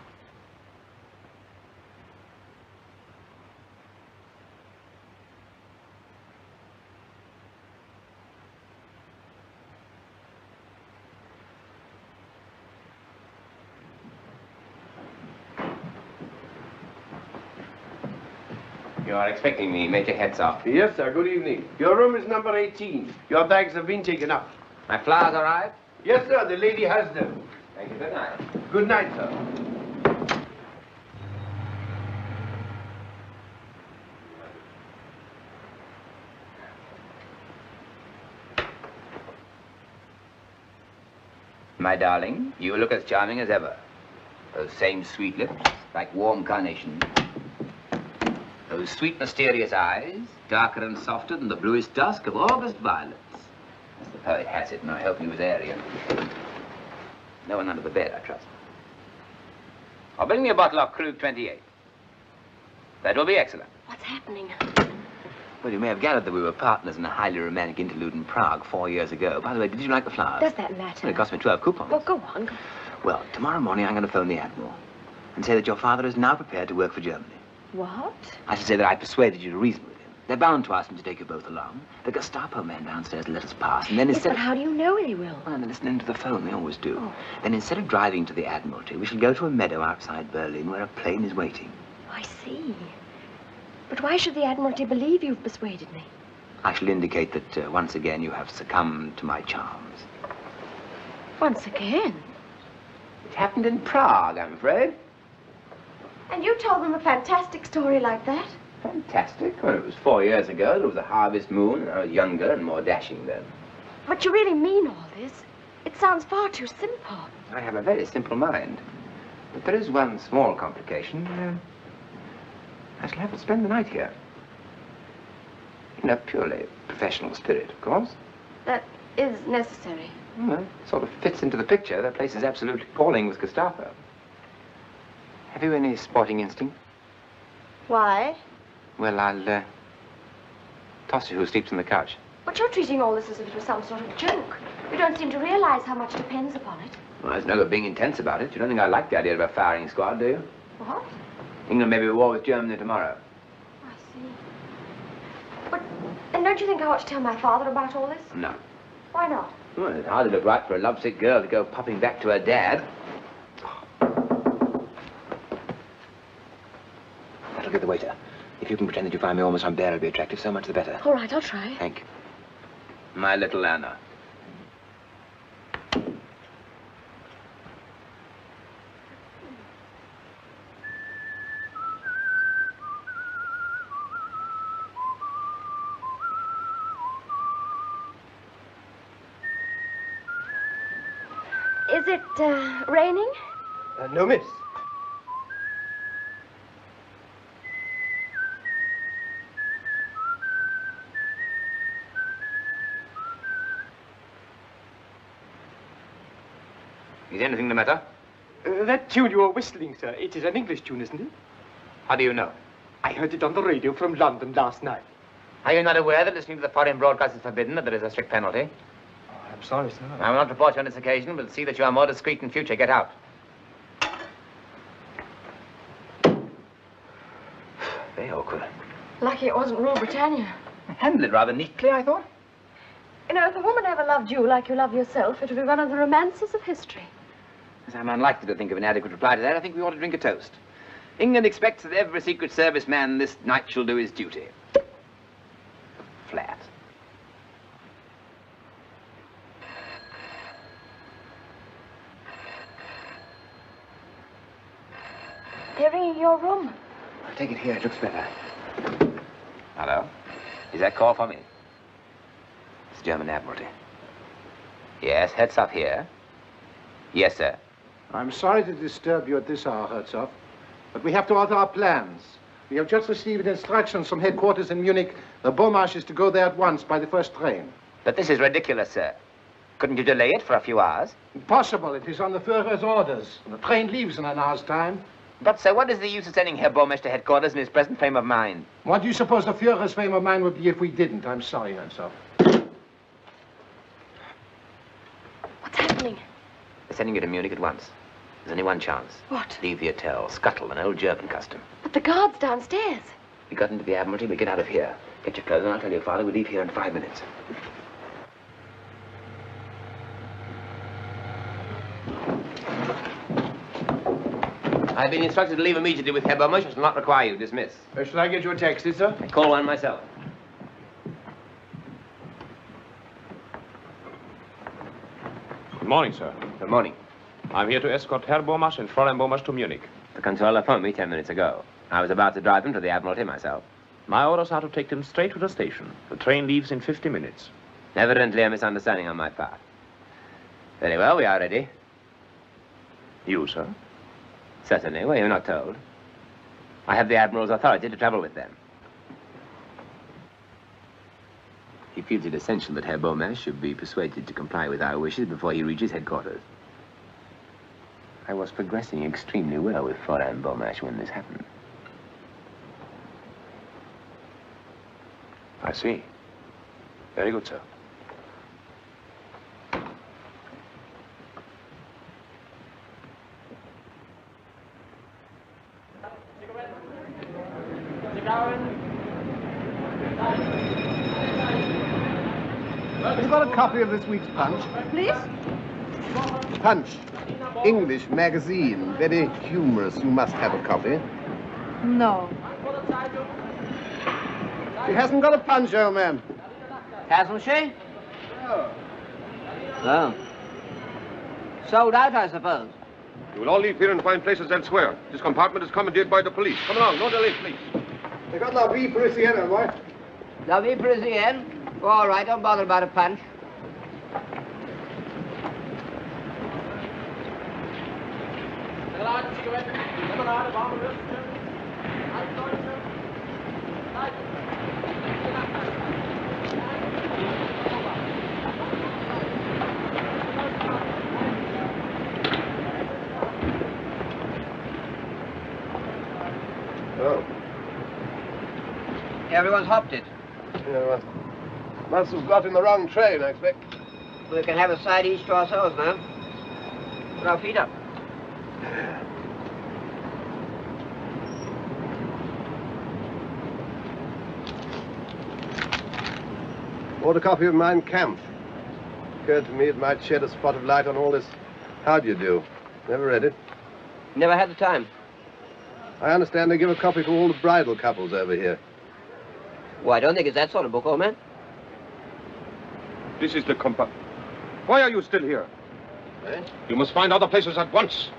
You are expecting me, Major Herzog. Yes, sir. Good evening. Your room is number 18. Your bags have been taken up. My flowers arrived? Yes, sir. The lady has them. Thank you. Good night. Good night, sir. My darling, you look as charming as ever. Those same sweet lips, like warm carnations. Those sweet, mysterious eyes, darker and softer than the bluest dusk of August violets. As the poet has it, and I hope he was Aryan. No one under the bed, I trust. Or bring me a bottle of Krug 28. That will be excellent. What's happening? Well, you may have gathered that we were partners in a highly romantic interlude in Prague 4 years ago. By the way, did you like the flowers? Does that matter? Well, it cost me 12 coupons. Well, go on. Well, tomorrow morning I'm going to phone the Admiral and say that your father is now prepared to work for Germany. What? I should say that I persuaded you to reason with him. They're bound to ask him to take you both along. The Gestapo man downstairs will let us pass, and then Yes, instead but how do you know he will? Well, they're listening to the phone. They always do. Oh. Then instead of driving to the Admiralty, we shall go to a meadow outside Berlin where a plane is waiting. I see. But why should the Admiralty believe you've persuaded me? I shall indicate that once again you have succumbed to my charms. Once again? It happened in Prague, I'm afraid. And you told them a fantastic story like that? Fantastic? Well, it was 4 years ago. There was a harvest moon, and I was younger and more dashing then. But you really mean all this? It sounds far too simple. I have a very simple mind. But there is one small complication. I shall have to spend the night here. In a purely professional spirit, of course. That is necessary. Well, it sort of fits into the picture. That place is absolutely appalling with Gestapo. Have you any sporting instinct? Why? Well, I'll toss you who sleeps on the couch. But you're treating all this as if it was some sort of joke. You don't seem to realize how much depends upon it. Well, there's no good being intense about it. You don't think I like the idea of a firing squad, do you? What? England may be at war with Germany tomorrow. I see. But, and don't you think I ought to tell my father about all this? No. Why not? Well, it hardly look right for a lovesick girl to go popping back to her dad. That'll get the waiter. If you can pretend that you find me almost unbearably attractive, so much the better. All right, I'll try. Thank you. My little Anna. Is it, raining? No, miss. Is anything the matter? That tune you are whistling, sir, it is an English tune, isn't it? How do you know? I heard it on the radio from London last night. Are you not aware that listening to the foreign broadcast is forbidden, that there is a strict penalty? I'm sorry, sir. I will not report you on this occasion, but see that you are more discreet in future. Get out. Very awkward. Lucky it wasn't Rule Britannia. Handled it rather neatly, I thought. You know, if a woman ever loved you like you love yourself, it would be one of the romances of history. As I'm unlikely to think of an adequate reply to that, I think we ought to drink a toast. England expects that every Secret Service man this night shall do his duty. Flat. They're ringing your room. I'll take it here. It looks better. Hello? Is that call for me? It's German Admiralty. Yes, Herzog here. Yes, sir. I'm sorry to disturb you at this hour, Herzog, but we have to alter our plans. We have just received instructions from headquarters in Munich. The Bomasch is to go there at once by the first train. But this is ridiculous, sir. Couldn't you delay it for a few hours? Impossible. It is on the Führer's orders. The train leaves in an hour's time. But, sir, what is the use of sending Herr Bomasch to headquarters in his present frame of mind? What do you suppose the Führer's frame of mind would be if we didn't? I'm sorry, Herzog. What's happening? They're sending you to Munich at once. There's only one chance. What? Leave the hotel, scuttle, an old German custom. But the guard's downstairs. We got into the Admiralty, we get out of here. Get your clothes on, I'll tell your father we leave here in 5 minutes. I've been instructed to leave immediately with Herr Bomasch. I shall not require you. Dismiss. Shall I get you a taxi, sir? I call one myself. Good morning, sir. Good morning. I'm here to escort Herr Bomasch and Fräulein Bomasch to Munich. The controller phoned me 10 minutes ago. I was about to drive them to the Admiralty myself. My orders are to take them straight to the station. The train leaves in 50 minutes. Evidently a misunderstanding on my part. Very well, we are ready. You, sir? Certainly. Well, you're not told. I have the Admiral's authority to travel with them. He feels it essential that Herr Bomasch should be persuaded to comply with our wishes before he reaches headquarters. I was progressing extremely well with Fräulein Bomasch when this happened. I see. Very good, sir. Have you got a copy of this week's Punch? Please? Punch. English magazine. Very humorous. You must have a copy. No. She hasn't got a punch, old man. Hasn't she? Oh. Sold out, I suppose. You will all leave here and find places elsewhere. This compartment is commandeered by the police. Come along, no delay, please. They got La Vie Parisienne, boy. La Vie Parisienne? All right, don't bother about a punch. Everyone's hopped it. Yeah, must have got in the wrong train, I expect. We can have a side each to ourselves now. Put our feet up. Bought a copy of Mein Kampf. Occurred to me it might shed a spot of light on all this how do you do. Never read it. Never had the time. I understand they give a copy to all the bridal couples over here. Well, I don't think it's that sort of book, old man. This is the compartment. Why are you still here? Eh? You must find other places at once.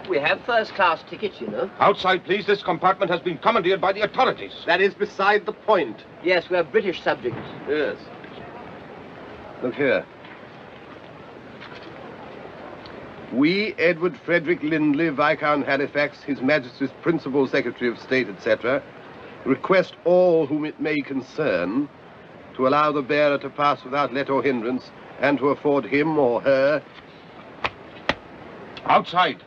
We have first-class tickets, you know. Outside, please. This compartment has been commandeered by the authorities. That is beside the point. Yes, we're British subjects. Yes. Look here. We, Edward Frederick Lindley, Viscount Halifax, His Majesty's Principal Secretary of State, etc., request all whom it may concern to allow the bearer to pass without let or hindrance and to afford him or her... Outside.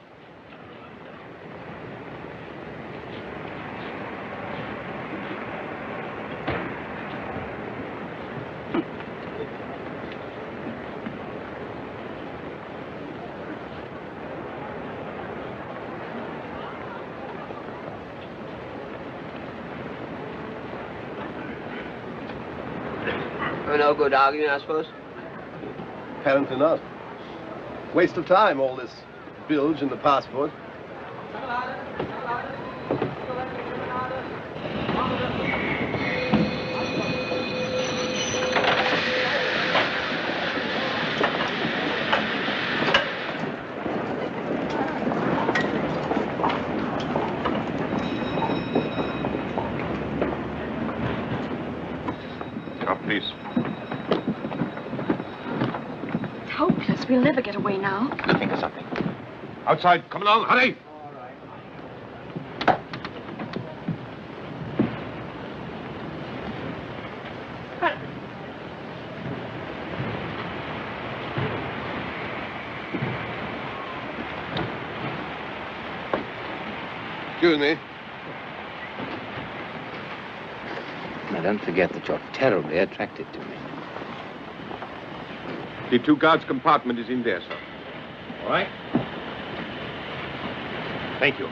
No good arguing, I suppose? Apparently not. Waste of time, all this bilge in the passport. Now, please. Hopeless. We'll never get away now. We'll think of something. Outside. Come along. Hurry. Excuse me. Now, don't forget that you're terribly attracted to me. The two guards' compartment is in there, sir. All right. Thank you.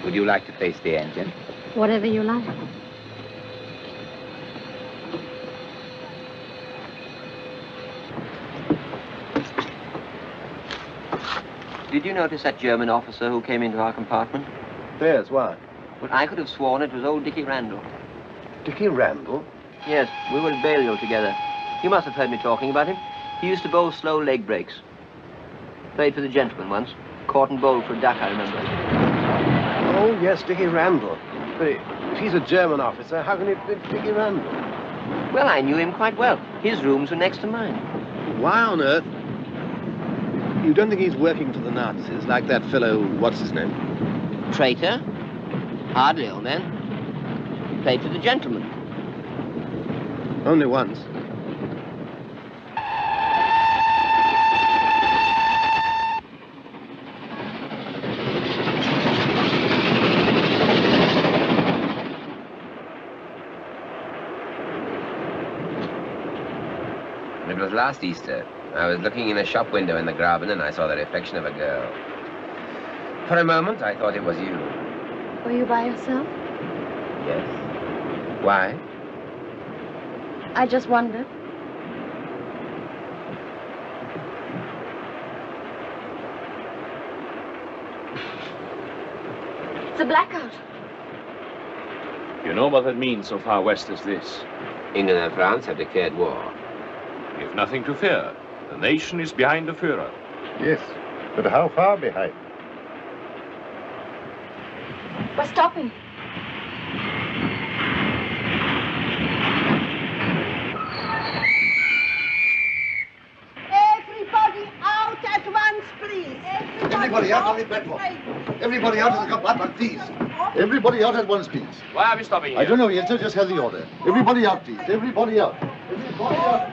Would you like to face the engine? Whatever you like. Did you notice that German officer who came into our compartment? Yes, why? Well, I could have sworn it was old Dickie Randall. Dickie Randall? Yes, we were at Balliol together. You must have heard me talking about him. He used to bowl slow leg breaks. Played for the gentleman once. Caught and bowled for a duck, I remember. Oh, yes, Dickie Randall. But if he's a German officer, how can it be Dickie Randall? Well, I knew him quite well. His rooms were next to mine. Why on earth? You don't think he's working for the Nazis, like that fellow, what's his name? Traitor? Hardly, old man. He played for the gentleman. Only once. It was last Easter. I was looking in a shop window in the Graben and I saw the reflection of a girl. For a moment, I thought it was you. Were you by yourself? Yes. Why? I just wondered. It's a blackout. You know what that means so far west as this? England and France have declared war. You've nothing to fear. The nation is behind the Führer. Yes, but how far behind? We're stopping. Everybody out at once, please. Everybody out on the platform. Everybody out of the compartment, please. Everybody out at once, please. Why are we stopping here? I don't know yet, sir. Just have the order. Everybody out, please. Everybody out. Everybody out.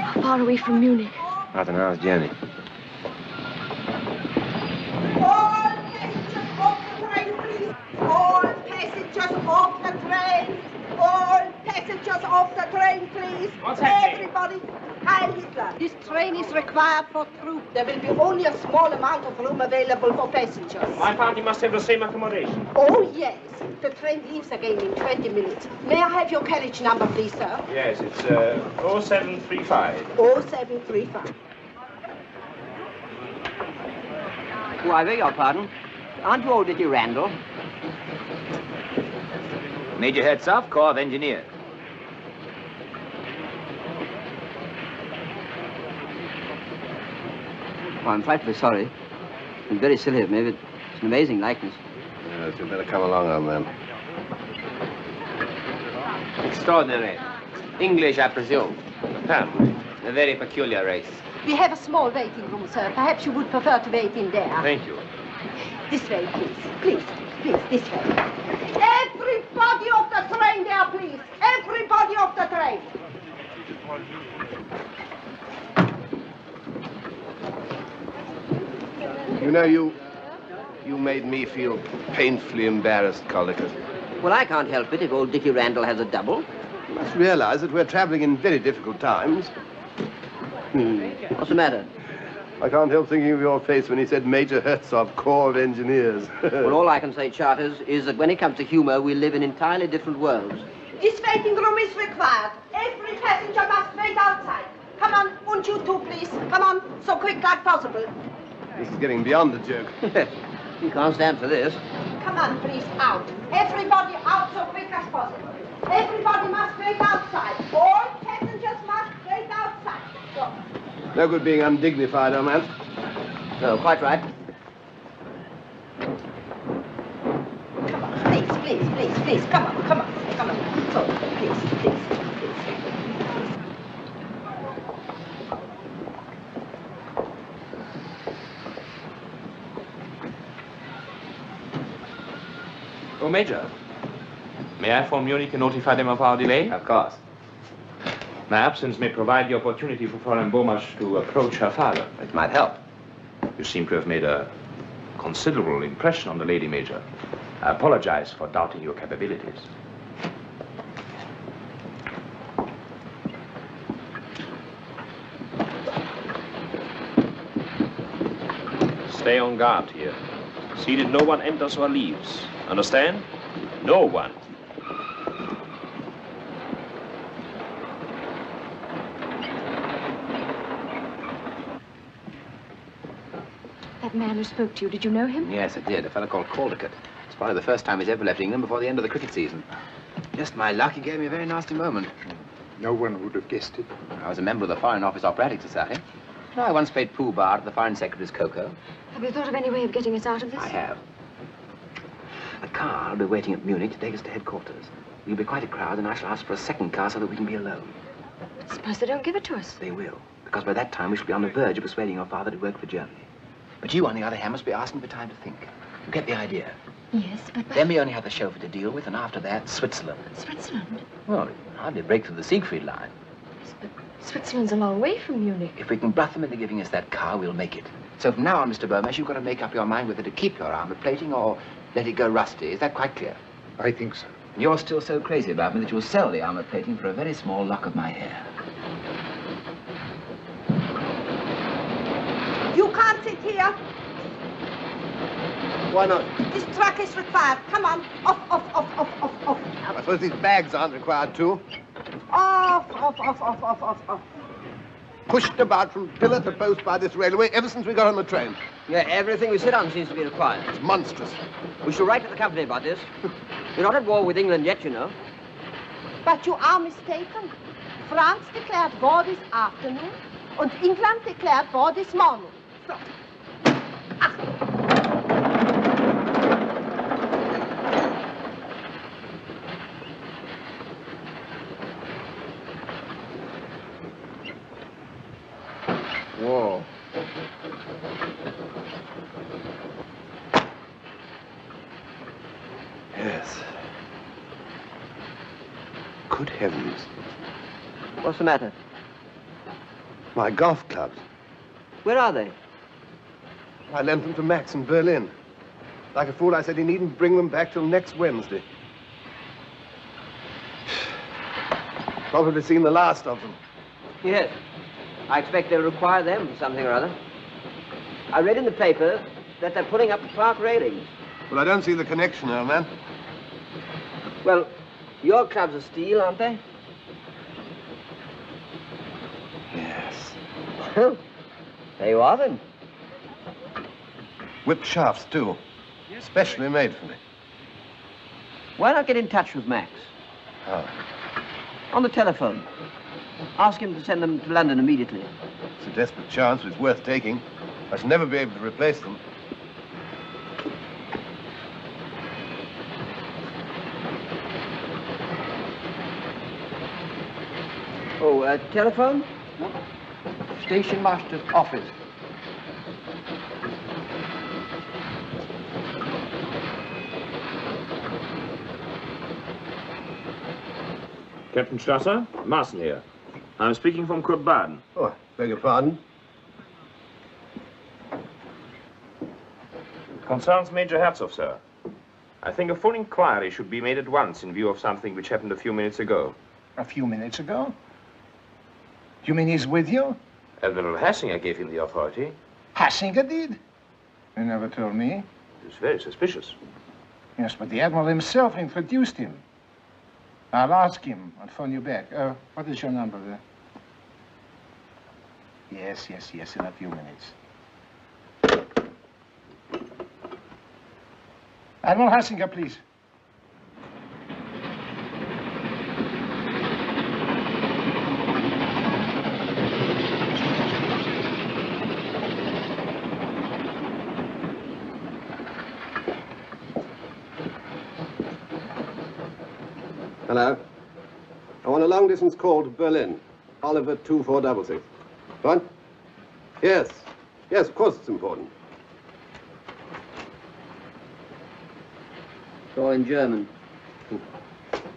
How far away from Munich? About an hour's journey. All passengers off the train, please. All passengers off the train. All passengers off the train, please. What's happening? Everybody. Heil Hitler. This train is required for troops. There will be only a small amount of room available for passengers. My party must have the same accommodation. Oh, yes. The train leaves again in 20 minutes. May I have your carriage number, please, sir? Yes, it's 0735. 0735. Oh, I beg your pardon. Aren't you old Dickie Randall? Major Herzog, Corps of Engineers. Oh, I'm frightfully sorry. It's very silly of me, but it's an amazing likeness. Yes, you better come along, old man. Extraordinary. English, I presume. Apparently. A very peculiar race. We have a small waiting room, sir. Perhaps you would prefer to wait in there. Thank you. This way, please. Please, please, this way. Everybody off the train there, please. Everybody off the train. You know, you made me feel painfully embarrassed, Collicutt. Well, I can't help it if old Dickie Randall has a double. You must realize that we're traveling in very difficult times. What's the matter? I can't help thinking of your face when he said Major Herzog, Corps of Engineers. Well, all I can say, Charters, is that when it comes to humor, we live in entirely different worlds. This waiting room is required. Every passenger must wait outside. Come on, and you too, please. Come on, so quick like possible. This is getting beyond the joke. You can't stand for this. Come on, please, out. Everybody out so quick as possible. Everybody must wait outside. All passengers must wait outside. So. No good being undignified, old man. No, quite right. Come on, please, please, please, please. Come on, come on, come on. So, please, please. Oh, Major. May I phone Munich and notify them of our delay? Of course. My absence may provide the opportunity for Fräulein Bomasch to approach her father. It might help. You seem to have made a considerable impression on the lady, Major. I apologize for doubting your capabilities. Stay on guard here. See that no one enters or leaves. Understand? No one. That man who spoke to you, did you know him? Yes, I did. A fellow called Caldicott. It's probably the first time he's ever left England before the end of the cricket season. Just my luck, he gave me a very nasty moment. No one would have guessed it. I was a member of the Foreign Office Operatic Society. No, I once played pool bar at the Foreign Secretary's cocoa. Have you thought of any way of getting us out of this? I have. A car will be waiting at Munich to take us to headquarters. We'll be quite a crowd, and I shall ask for a second car so that we can be alone. Suppose they don't give it to us. They will, because by that time we shall be on the verge of persuading your father to work for Germany. But you, on the other hand, must be asking for time to think. You get the idea? Yes, but... Then we only have the chauffeur to deal with, and after that, Switzerland. Switzerland? Well, you can hardly break through the Siegfried line. Yes, but Switzerland's a long way from Munich. If we can bluff them into giving us that car, we'll make it. So from now on, Mr. Bomasch, you've got to make up your mind whether to keep your armor plating or let it go rusty. Is that quite clear? I think so. And you're still so crazy about me that you'll sell the armor plating for a very small lock of my hair. You can't sit here. Why not? This truck is required. Come on. Off, off, off, off, off, off. I suppose these bags aren't required too. Off, off, off, off, off, off, off. Pushed about from pillar to post by this railway ever since we got on the train. Yeah, everything we sit on seems to be required. It's monstrous. We shall write to the company about this. We're not at war with England yet, you know. But you are mistaken. France declared war this afternoon, and England declared war this morning. So. Whoa. Yes. Good heavens. What's the matter? My golf clubs. Where are they? I lent them to Max in Berlin. Like a fool, I said he needn't bring them back till next Wednesday. Probably seen the last of them. Yes. I expect they'll require them for something or other. I read in the paper that they're putting up the park railings. Well, I don't see the connection, old man. Well, your clubs are steel, aren't they? Yes. Well, there you are then. Whip shafts, too. Specially made for me. Why not get in touch with Max? How? On the telephone. Ask him to send them to London immediately. It's a desperate chance, but it's worth taking. I shall never be able to replace them. Oh, telephone? Station master's office. Captain Strasser, Marson here. I'm speaking from Kurt Baden. Oh, beg your pardon? Concerns Major Herzog, sir. I think a full inquiry should be made at once in view of something which happened a few minutes ago. A few minutes ago? You mean he's with you? Admiral Hassinger gave him the authority. Hassinger did? You never told me. It's very suspicious. Yes, but the Admiral himself introduced him. I'll ask him. I'll phone you back. What is your number there? Yes, in a few minutes. Admiral Hassinger, please. Hello. I want a long-distance call to Berlin. Oliver 2466. What? Yes. Yes, of course it's important. It's all in German.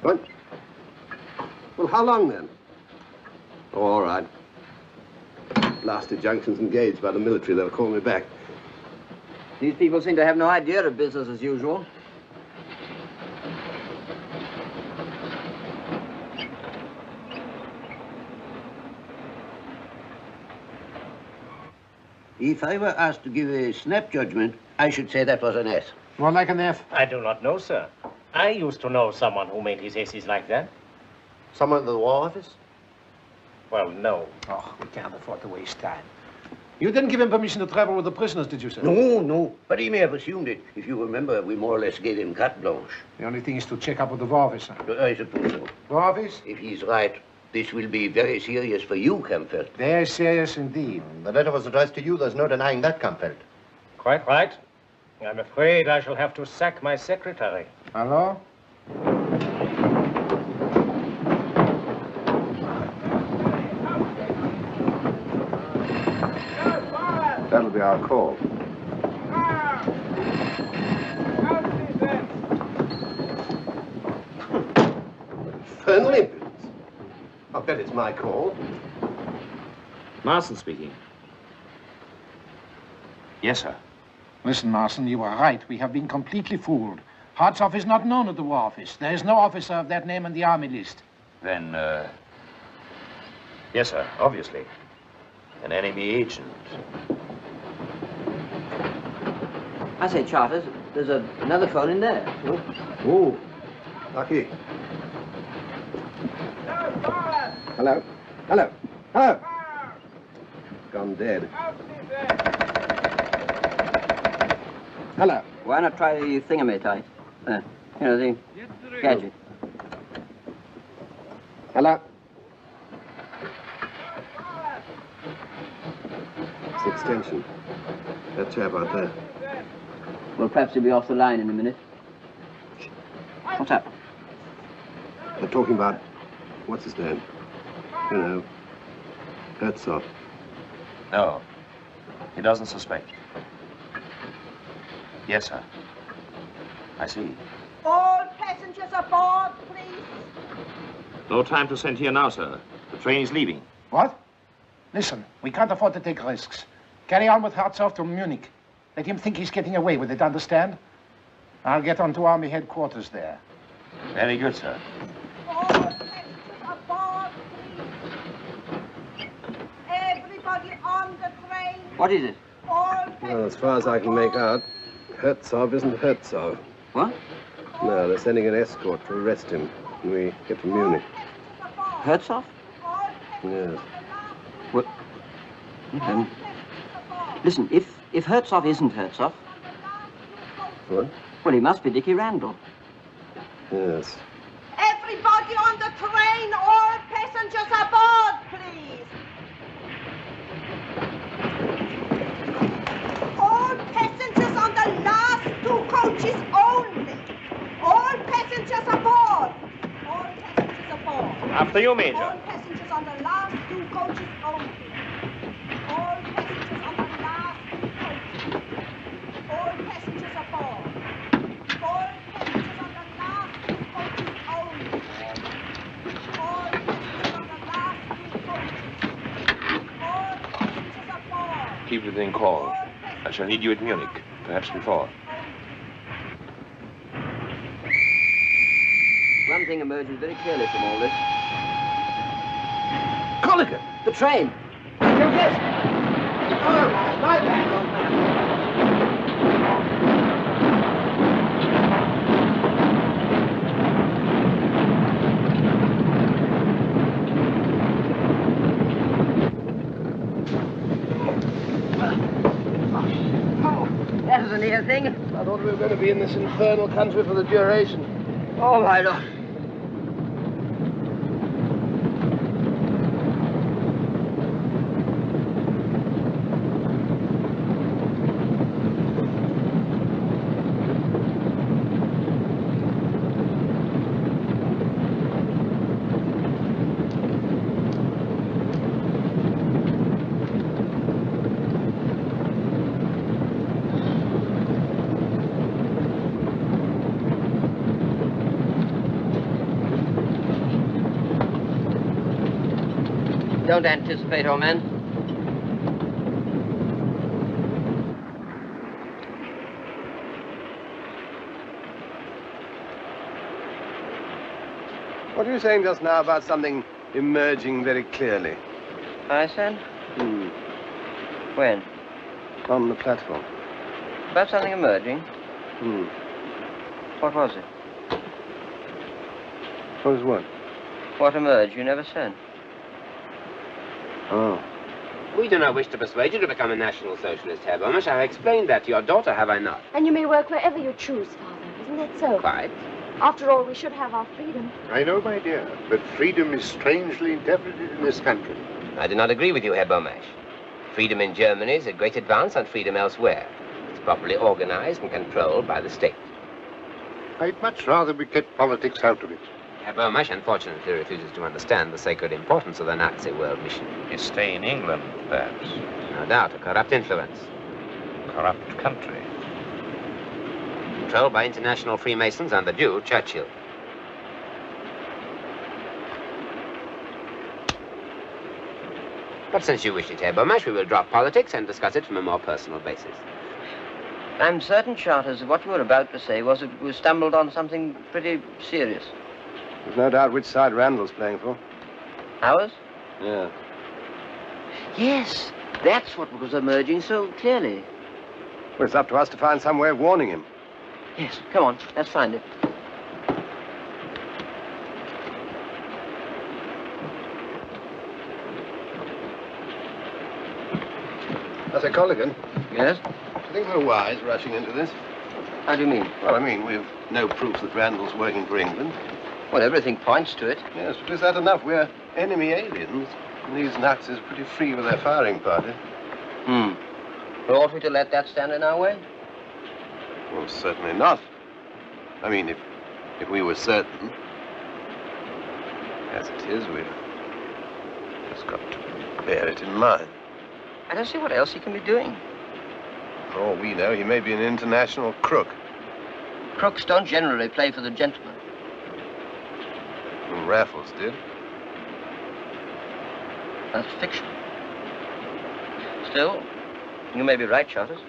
What? Well, how long then? Oh, all right. Blasted junction's engaged by the military. They'll call me back. These people seem to have no idea of business as usual. If I were asked to give a snap judgment, I should say that was an S. More like an F. I do not know, sir. I used to know someone who made his S's like that. Someone at the War Office? Well, no. Oh, we can't afford to waste time. You didn't give him permission to travel with the prisoners, did you, sir? No. But he may have assumed it. If you remember, we more or less gave him carte blanche. The only thing is to check up with the War Office, sir. I suppose so. War Office? If he's right, this will be very serious for you, Kampfeld. Very serious indeed. The letter was addressed to you. There's no denying that, Kampfeld. Quite right. I'm afraid I shall have to sack my secretary. Hello? That'll be our call. Infernal impudence. I'll bet it's my call. Marson speaking. Yes, sir. Listen, Marson, you are right. We have been completely fooled. Hartzoff is not known at the War Office. There is no officer of that name on the army list. Then, yes, sir, obviously. An enemy agent. I say, Charters, there's another phone in there. Oh, lucky. Hello? Hello? Hello? Gone dead. Hello? Why not try the thingamate? You know, the gadget. Hello? It's the extension. That chap out there. Well, perhaps he'll be off the line in a minute. What's up? They're talking about, what's his name? You know, Herzog. No, he doesn't suspect. Yes, sir. I see. All passengers aboard, please. No time to send here now, sir. The train is leaving. What? Listen, we can't afford to take risks. Carry on with Hartzoff to Munich. Let him think he's getting away with it, understand? I'll get on to Army headquarters there. Very good, sir. Everybody on the train. What is it? Well, as far as I can make out, Hertzog isn't Hertzog. What? No, they're sending an escort to arrest him when we get to Munich. Hertzog? Yes. What? Listen, if Hertzog isn't Hertzog... What? Well, he must be Dickie Randall. Yes. Everybody on the train, all passengers aboard, please. All passengers on the last 2 coaches only. All passengers aboard. All passengers aboard. After you, Major. All passengers on the last 2 coaches only. All passengers on the last 2 coaches. All passengers aboard. All passengers on the last 2 coaches only. All passengers on the last 2 coaches. All passengers aboard. Keep within call. I shall need you at Munich, perhaps before. One thing emerges very clearly from all this. Colligan! The train! Yes! Oh, my bad, old man. That was a near thing. I thought we were going to be in this infernal country for the duration. Oh, my Lord. Don't anticipate, old man. What were you saying just now about something emerging very clearly? I said? When? On the platform. About something emerging? What was it? What was what? What emerged? You never said. Oh. We do not wish to persuade you to become a National Socialist, Herr Bomasch. I have explained that to your daughter, have I not? And you may work wherever you choose, Father. Isn't that so? Quite. After all, we should have our freedom. I know, my dear, but freedom is strangely interpreted in this country. I do not agree with you, Herr Bomasch. Freedom in Germany is a great advance on freedom elsewhere. It's properly organized and controlled by the state. I'd much rather we kept politics out of it. Herr Bomasch unfortunately refuses to understand the sacred importance of the Nazi world mission. You stay in England, perhaps. No doubt, a corrupt influence. Corrupt country. Controlled by international Freemasons and the Jew, Churchill. But since you wish it, Herr Bomasch, we will drop politics and discuss it from a more personal basis. I'm certain, Charters, what you were about to say was that we stumbled on something pretty serious. There's no doubt which side Randall's playing for. Ours? Yeah. Yes, that's what was emerging so clearly. Well, it's up to us to find some way of warning him. Yes, come on, let's find it. I say, Colligan. Yes? I think we're wise rushing into this. How do you mean? Well, I mean, we've no proof that Randall's working for England. Well, everything points to it. Yes, but is that enough? We're enemy aliens. And these Nazis are pretty free with their firing party. Well, ought we to let that stand in our way? Well, certainly not. I mean, if we were certain. As it is, we've just got to bear it in mind. I don't see what else he can be doing. For all we know, he may be an international crook. Crooks don't generally play for the gentleman. Well, Raffles did. That's fiction. Still, You may be right, Charters.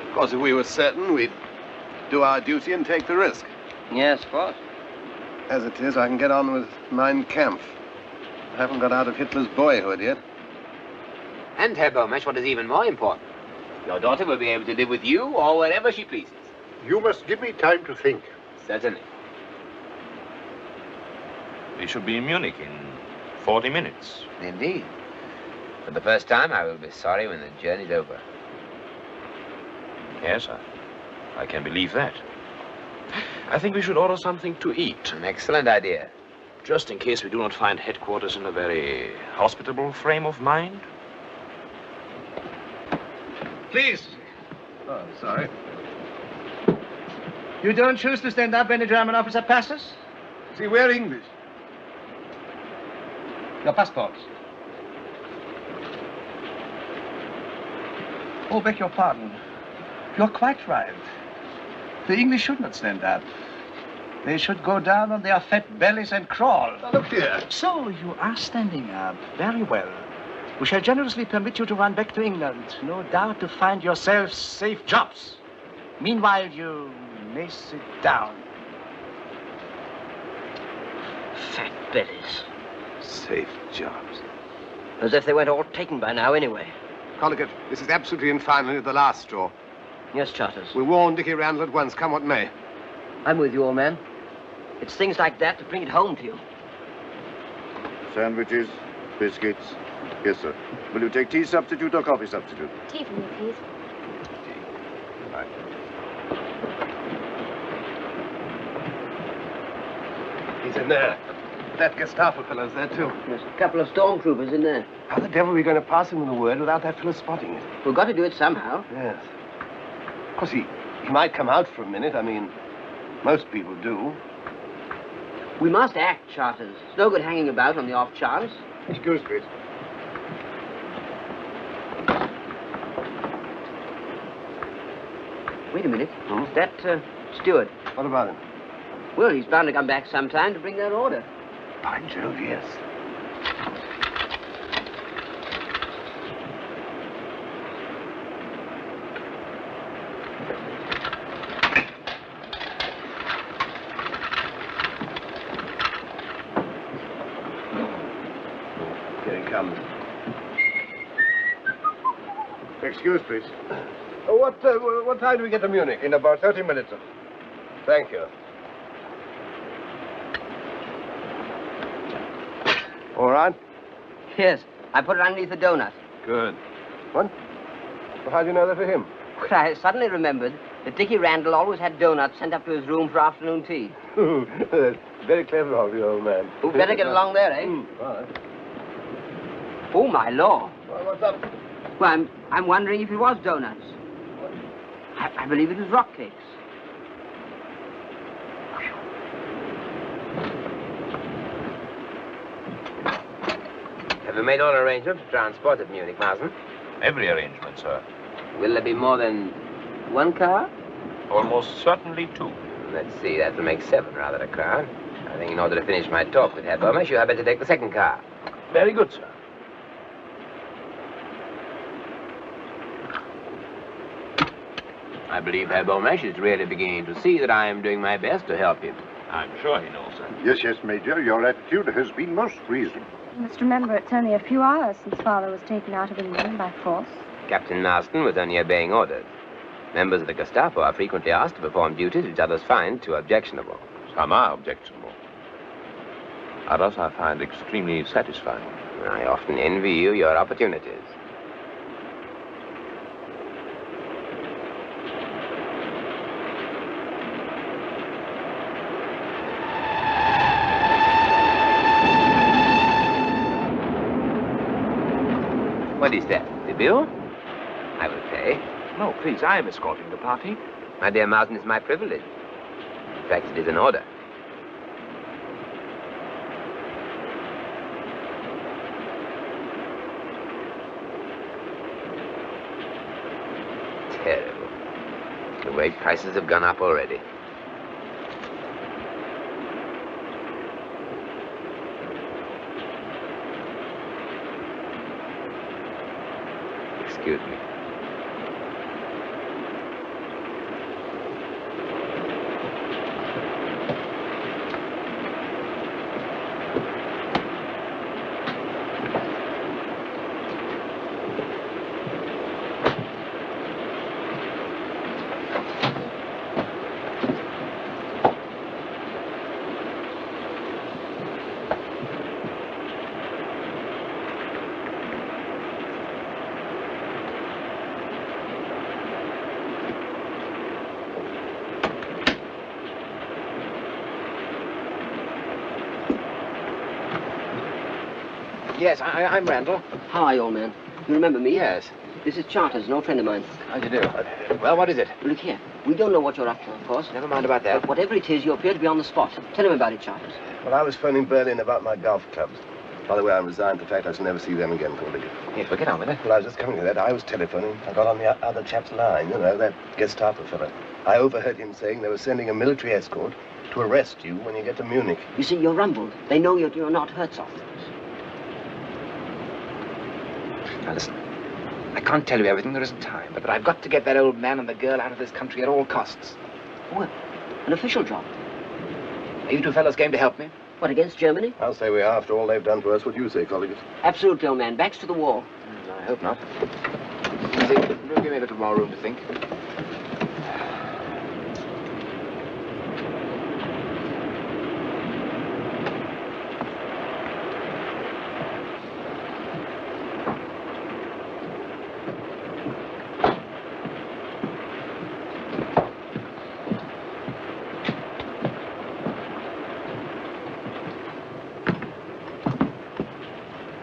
Of course, if we were certain, we'd do our duty and take the risk. Yes, of course. As it is, I can get on with Mein Kampf. I haven't got out of Hitler's boyhood yet. And, Herr Bomasch, what is even more important, your daughter will be able to live with you or wherever she pleases. You must give me time to think. Certainly. We should be in Munich in 40 minutes. Indeed. For the first time, I will be sorry when the journey's over. Yes, I can believe that. I think we should order something to eat. An excellent idea. Just in case we do not find headquarters in a very hospitable frame of mind. Please. Oh, sorry. You don't choose to stand up when a German officer passes? See, we're English. Your passports. Oh, beg your pardon. You're quite right. The English should not stand up. They should go down on their fat bellies and crawl. Now, look here. So you are standing up. Very well. We shall generously permit you to run back to England. No doubt to find yourselves safe jobs. Meanwhile, you may sit down. Fat bellies. Safe jobs. As if they weren't all taken by now anyway. Collicut, this is absolutely and finally the last straw. Yes, Charters. We warn Dickie Randall at once, come what may. I'm with you, old man. It's things like that that bring it home to you. Sandwiches, biscuits. Yes, sir. Will you take tea substitute or coffee substitute? Tea for me, please. Right. He's in there. That Gestapo fellow's there, too. There's a couple of stormtroopers in there. How the devil are we going to pass him the word without that fellow spotting it? We've got to do it somehow. Yes. Of course, he might come out for a minute. I mean, most people do. We must act, Charters. It's no good hanging about on the off chance. Excuse me. Wait a minute. Is that steward? What about him? Well, he's bound to come back sometime to bring that order. By Jove, yes. Here he comes. Excuse, please. What time do we get to Munich? In about 30 minutes, sir. Thank you. All right? Yes, I put it underneath the donut. Good. What? Well, how do you know that for him? Well, I suddenly remembered that Dickie Randall always had donuts sent up to his room for afternoon tea. That's very clever of you, old man. We'd better get along there, eh? All right. Oh, my law. Well, what's up? Well, I'm wondering if it was donuts. I believe it was rock cakes. Have you made all arrangements to transport at Munich, Marsden? Every arrangement, sir. Will there be more than one car? Almost certainly two. Let's see, that will make 7 rather a crowd. I think in order to finish my talk with Herr Bomasch, you had better take the second car. Very good, sir. I believe Herr Bomasch is really beginning to see that I am doing my best to help him. I'm sure he knows, sir. Yes, yes, Major. Your attitude has been most reasonable. You must remember it's only a few hours since Father was taken out of England by force. Captain Marston was only obeying orders. Members of the Gestapo are frequently asked to perform duties which others find too objectionable. Some are objectionable. Others I find extremely satisfying. I often envy you your opportunities. What is that? The bill? I will pay. No, please, I am escorting the party. My dear Marsden, it's my privilege. In fact, it is an order. Terrible. The way prices have gone up already. Excuse me. Yes, I'm Randall. How are you, old man? You remember me? Yes. This is Charters, an old friend of mine. How do you do? Well, what is it? Look here. We don't know what you're up to, of course. Never mind about that. But whatever it is, you appear to be on the spot. Tell him about it, Charters. Well, I was phoning Berlin about my golf clubs. By the way, I resigned for the fact I shall never see them again, poor Dickie. Yes, well, get on with it. Well, I was just coming to that. I was telephoning. I got on the other chap's line, you know, that Gestapo fellow. I overheard him saying they were sending a military escort to arrest you when you get to Munich. You see, you're rumbled. They know you're not Herzog. Now, listen. I can't tell you everything. There isn't time. But I've got to get that old man and the girl out of this country at all costs. Well, an official job. Are you two fellows game to help me? What, against Germany? I'll say we are, after all they've done to us. What do you say, colleagues? Absolutely, old man. Backs to the wall. I hope not. See, give me a little more room to think.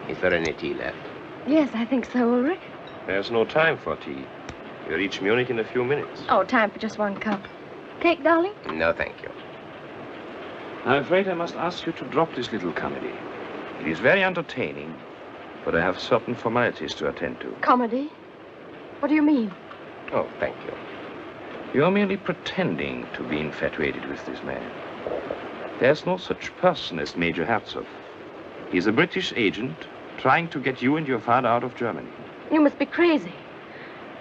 Is there any tea left? Yes, I think so, Ulrich. There's no time for tea. You reach Munich in a few minutes. Oh, time for just one cup. Cake, darling? No, thank you. I'm afraid I must ask you to drop this little comedy. It is very entertaining, but I have certain formalities to attend to. Comedy? What do you mean? Oh, thank you. You're merely pretending to be infatuated with this man. There's no such person as Major Herzog. He's a British agent trying to get you and your father out of Germany. You must be crazy.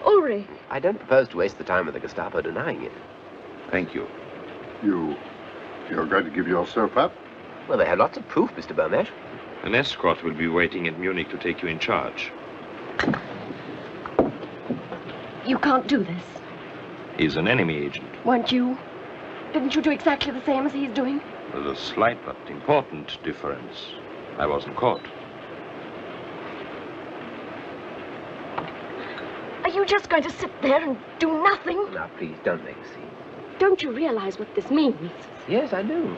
Ulrich. I don't propose to waste the time of the Gestapo denying it. Thank you. You're going to give yourself up? Well, they have lots of proof, Mr. Bomasch. An escort will be waiting at Munich to take you in charge. You can't do this. He's an enemy agent. Weren't you? Didn't you do exactly the same as he's doing? With a slight but important difference. I wasn't caught. Are you just going to sit there and do nothing? Now, please, don't make a scene. Don't you realize what this means? Yes, I do.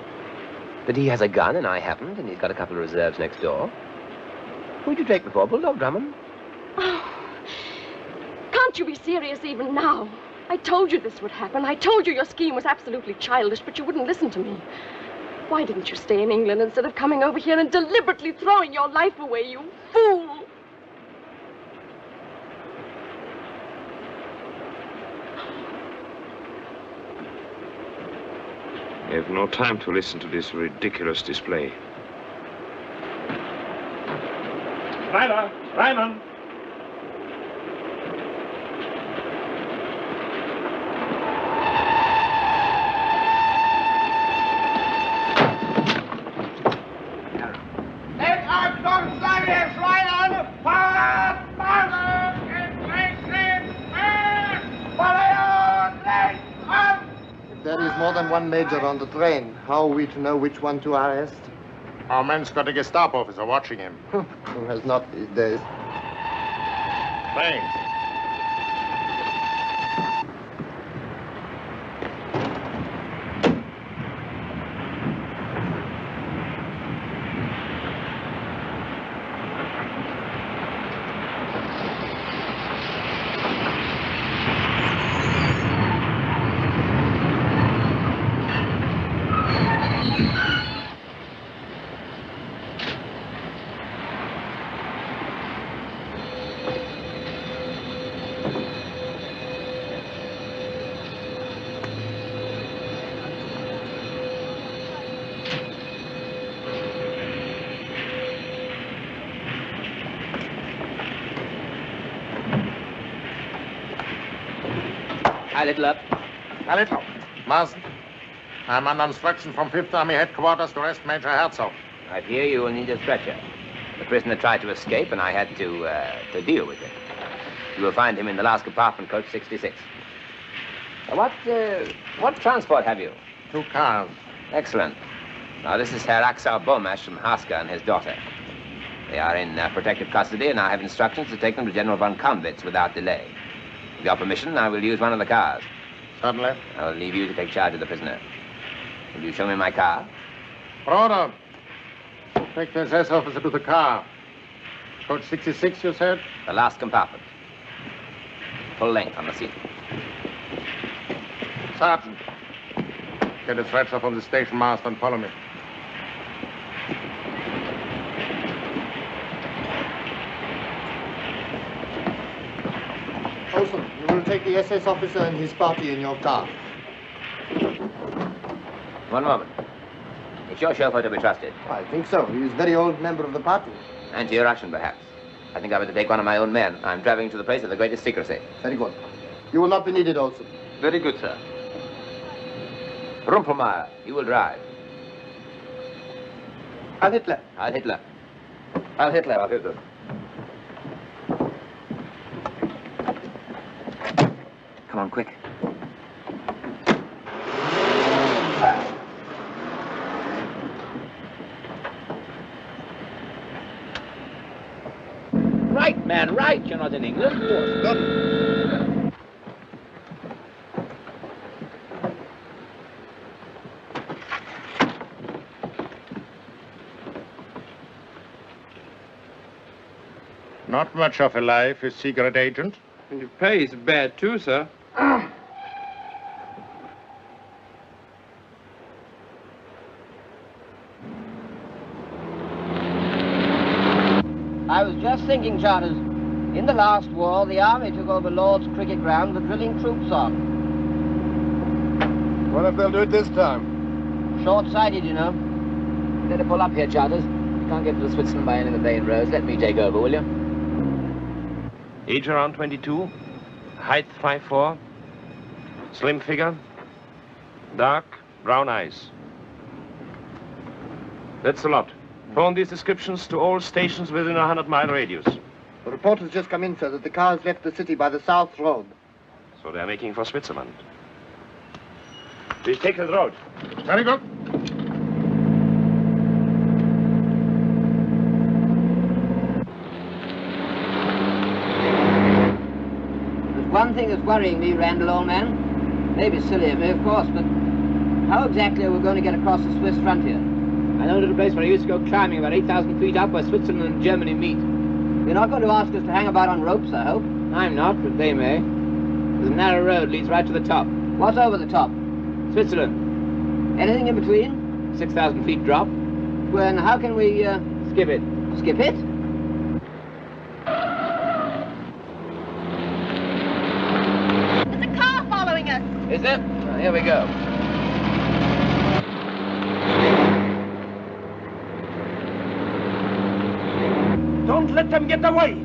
That he has a gun and I haven't, and he's got a couple of reserves next door. Who'd you take before, Bulldog Drummond? Oh, can't you be serious even now? I told you this would happen. I told you your scheme was absolutely childish, but you wouldn't listen to me. Why didn't you stay in England instead of coming over here and deliberately throwing your life away, you fool? I have no time to listen to this ridiculous display. Ryder! Ryman! There is more than one major on the train. How are we to know which one to arrest? Our man's got a Gestapo officer watching him. Who has not these days? Thanks. I'll little up. A little. Marsden, I'm under instruction from 5th Army headquarters to arrest Major Herzog. I fear you will need a stretcher. The prisoner tried to escape, and I had to deal with it. You will find him in the last compartment, coach 66. What transport have you? 2 cars. Excellent. Now, this is Herr Axel Bomasch from Haska and his daughter. They are in protective custody, and I have instructions to take them to General von Kaunitz without delay. With your permission, I will use one of the cars. Certainly. I will leave you to take charge of the prisoner. Will you show me my car? Broder, take the SS officer to the car. Coach 66, you said? The last compartment. Full length on the seat. Sergeant, get a stretcher from the station master and follow me. Olsen, you will take the SS officer and his party in your car. One moment. Is your chauffeur to be trusted? I think so. He is a very old member of the party. Anti-Russian, perhaps. I think I better take one of my own men. I'm traveling to the place of the greatest secrecy. Very good. You will not be needed, Olsen. Very good, sir. Rumpelmeier, you will drive. Heil Hitler. Heil Hitler. Heil Hitler. Heil Hitler. Come on, quick. Right, man, right. You're not in England. Stop. Not much of a life, a secret agent. And your pay is bad too, sir. I was just thinking, Charters, in the last war, the army took over Lord's cricket ground with drilling troops on. What if they'll do it this time? Short-sighted, you know. Better pull up here, Charters. You can't get to Switzerland by any of the main roads. Let me take over, will you? Age around 22, height 5'4", slim figure, dark brown eyes. That's a lot. Phone these descriptions to all stations within a 100-mile radius. The report has just come in, sir, that the car has left the city by the South Road. So they're making for Switzerland. Please take the road. Very good. There's one thing that's worrying me, Randall, old man. Maybe silly of me, of course, but how exactly are we going to get across the Swiss frontier? I know a little place where I used to go climbing about 8,000 feet up where Switzerland and Germany meet. You're not going to ask us to hang about on ropes, I hope? I'm not, but they may. There's a narrow road leads right to the top. What's over the top? Switzerland. Anything in between? 6,000 feet drop. Well, and how can we, skip it? Skip it? There's a car following us. Is there? Well, here we go. Don't let them get away!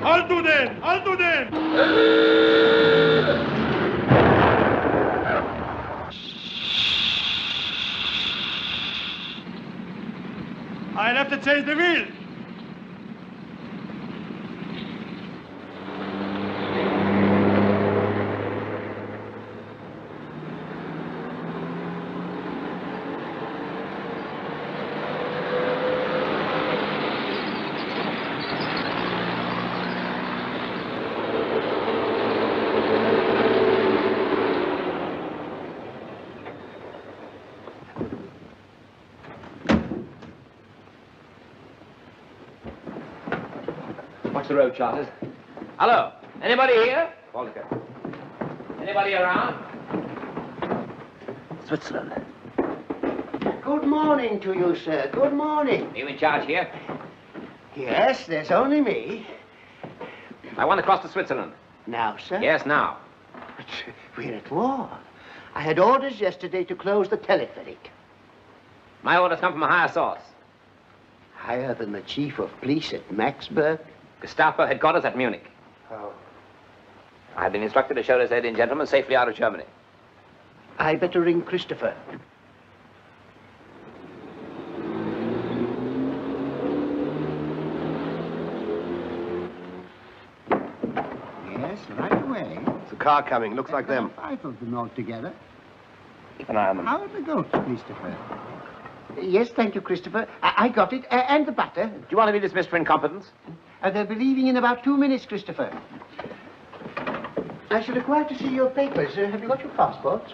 I'll do them! I'll do them! I'll have to change the wheel. Watch the road, Charters. Hello. Anybody here? Walker. Anybody around? Switzerland. Good morning to you, sir. Good morning. Are you in charge here? Yes, there's only me. I want to cross to Switzerland. Now, sir? Yes, now. But we're at war. I had orders yesterday to close the telepheric. My orders come from a higher source. Higher than the chief of police at Maxburg? Gestapo headquarters at Munich. Oh. I've been instructed to show this Indian gentleman safely out of Germany. I better ring Christopher. Yes, right away. It's a car coming. Looks like them. 5 of them altogether. Keep an eye on them. How are the goats, Christopher? Yes, thank you, Christopher. I got it. And the butter. Do you want to be dismissed for incompetence? They'll be leaving in about 2 minutes, Christopher. I shall require to see your papers. Have you got your passports?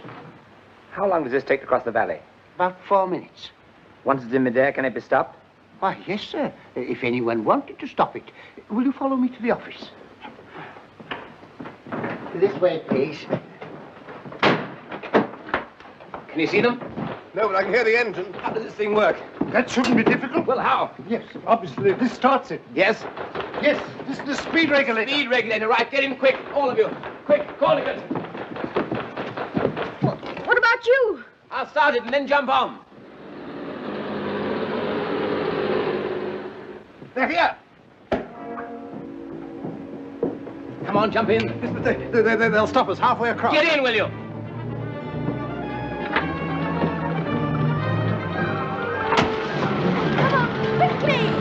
How long does this take to cross the valley? About 4 minutes. Once it's in midair, can it be stopped? Why, yes, sir. If anyone wanted to stop it. Will you follow me to the office? This way, please. Can you see them? No, but I can hear the engine. How does this thing work? That shouldn't be difficult. Well, how? Yes, obviously, this starts it. Yes? Yes, this is the speed regulator. Speed regulator, right. Get him quick, all of you. Quick, call it. What about you? I'll start it and then jump on. They're here. Come on, jump in. They'll stop us halfway across. Get in, will you? Quickly!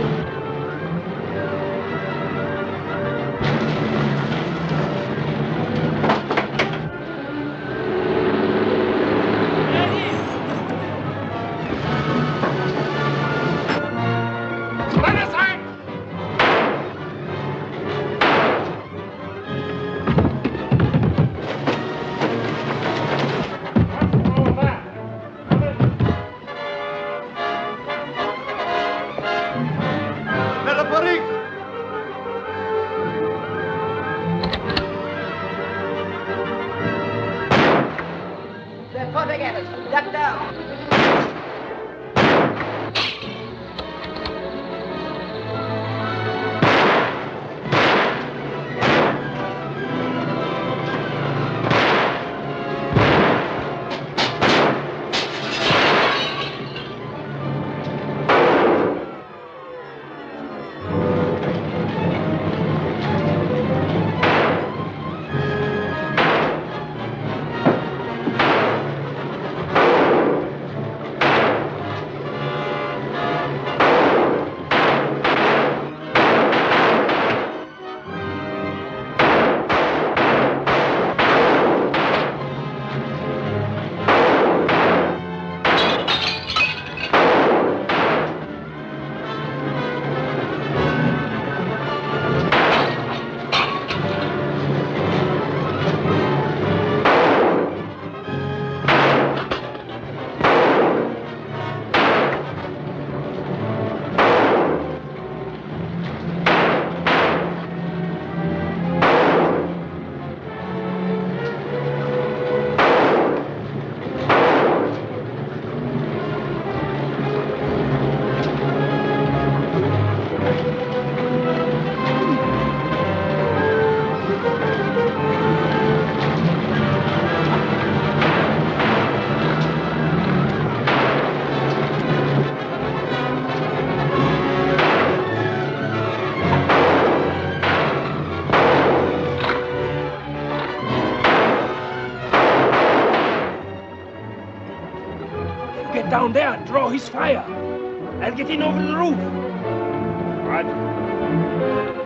Duck down. Down there and draw his fire. I'll get in over the roof. Right.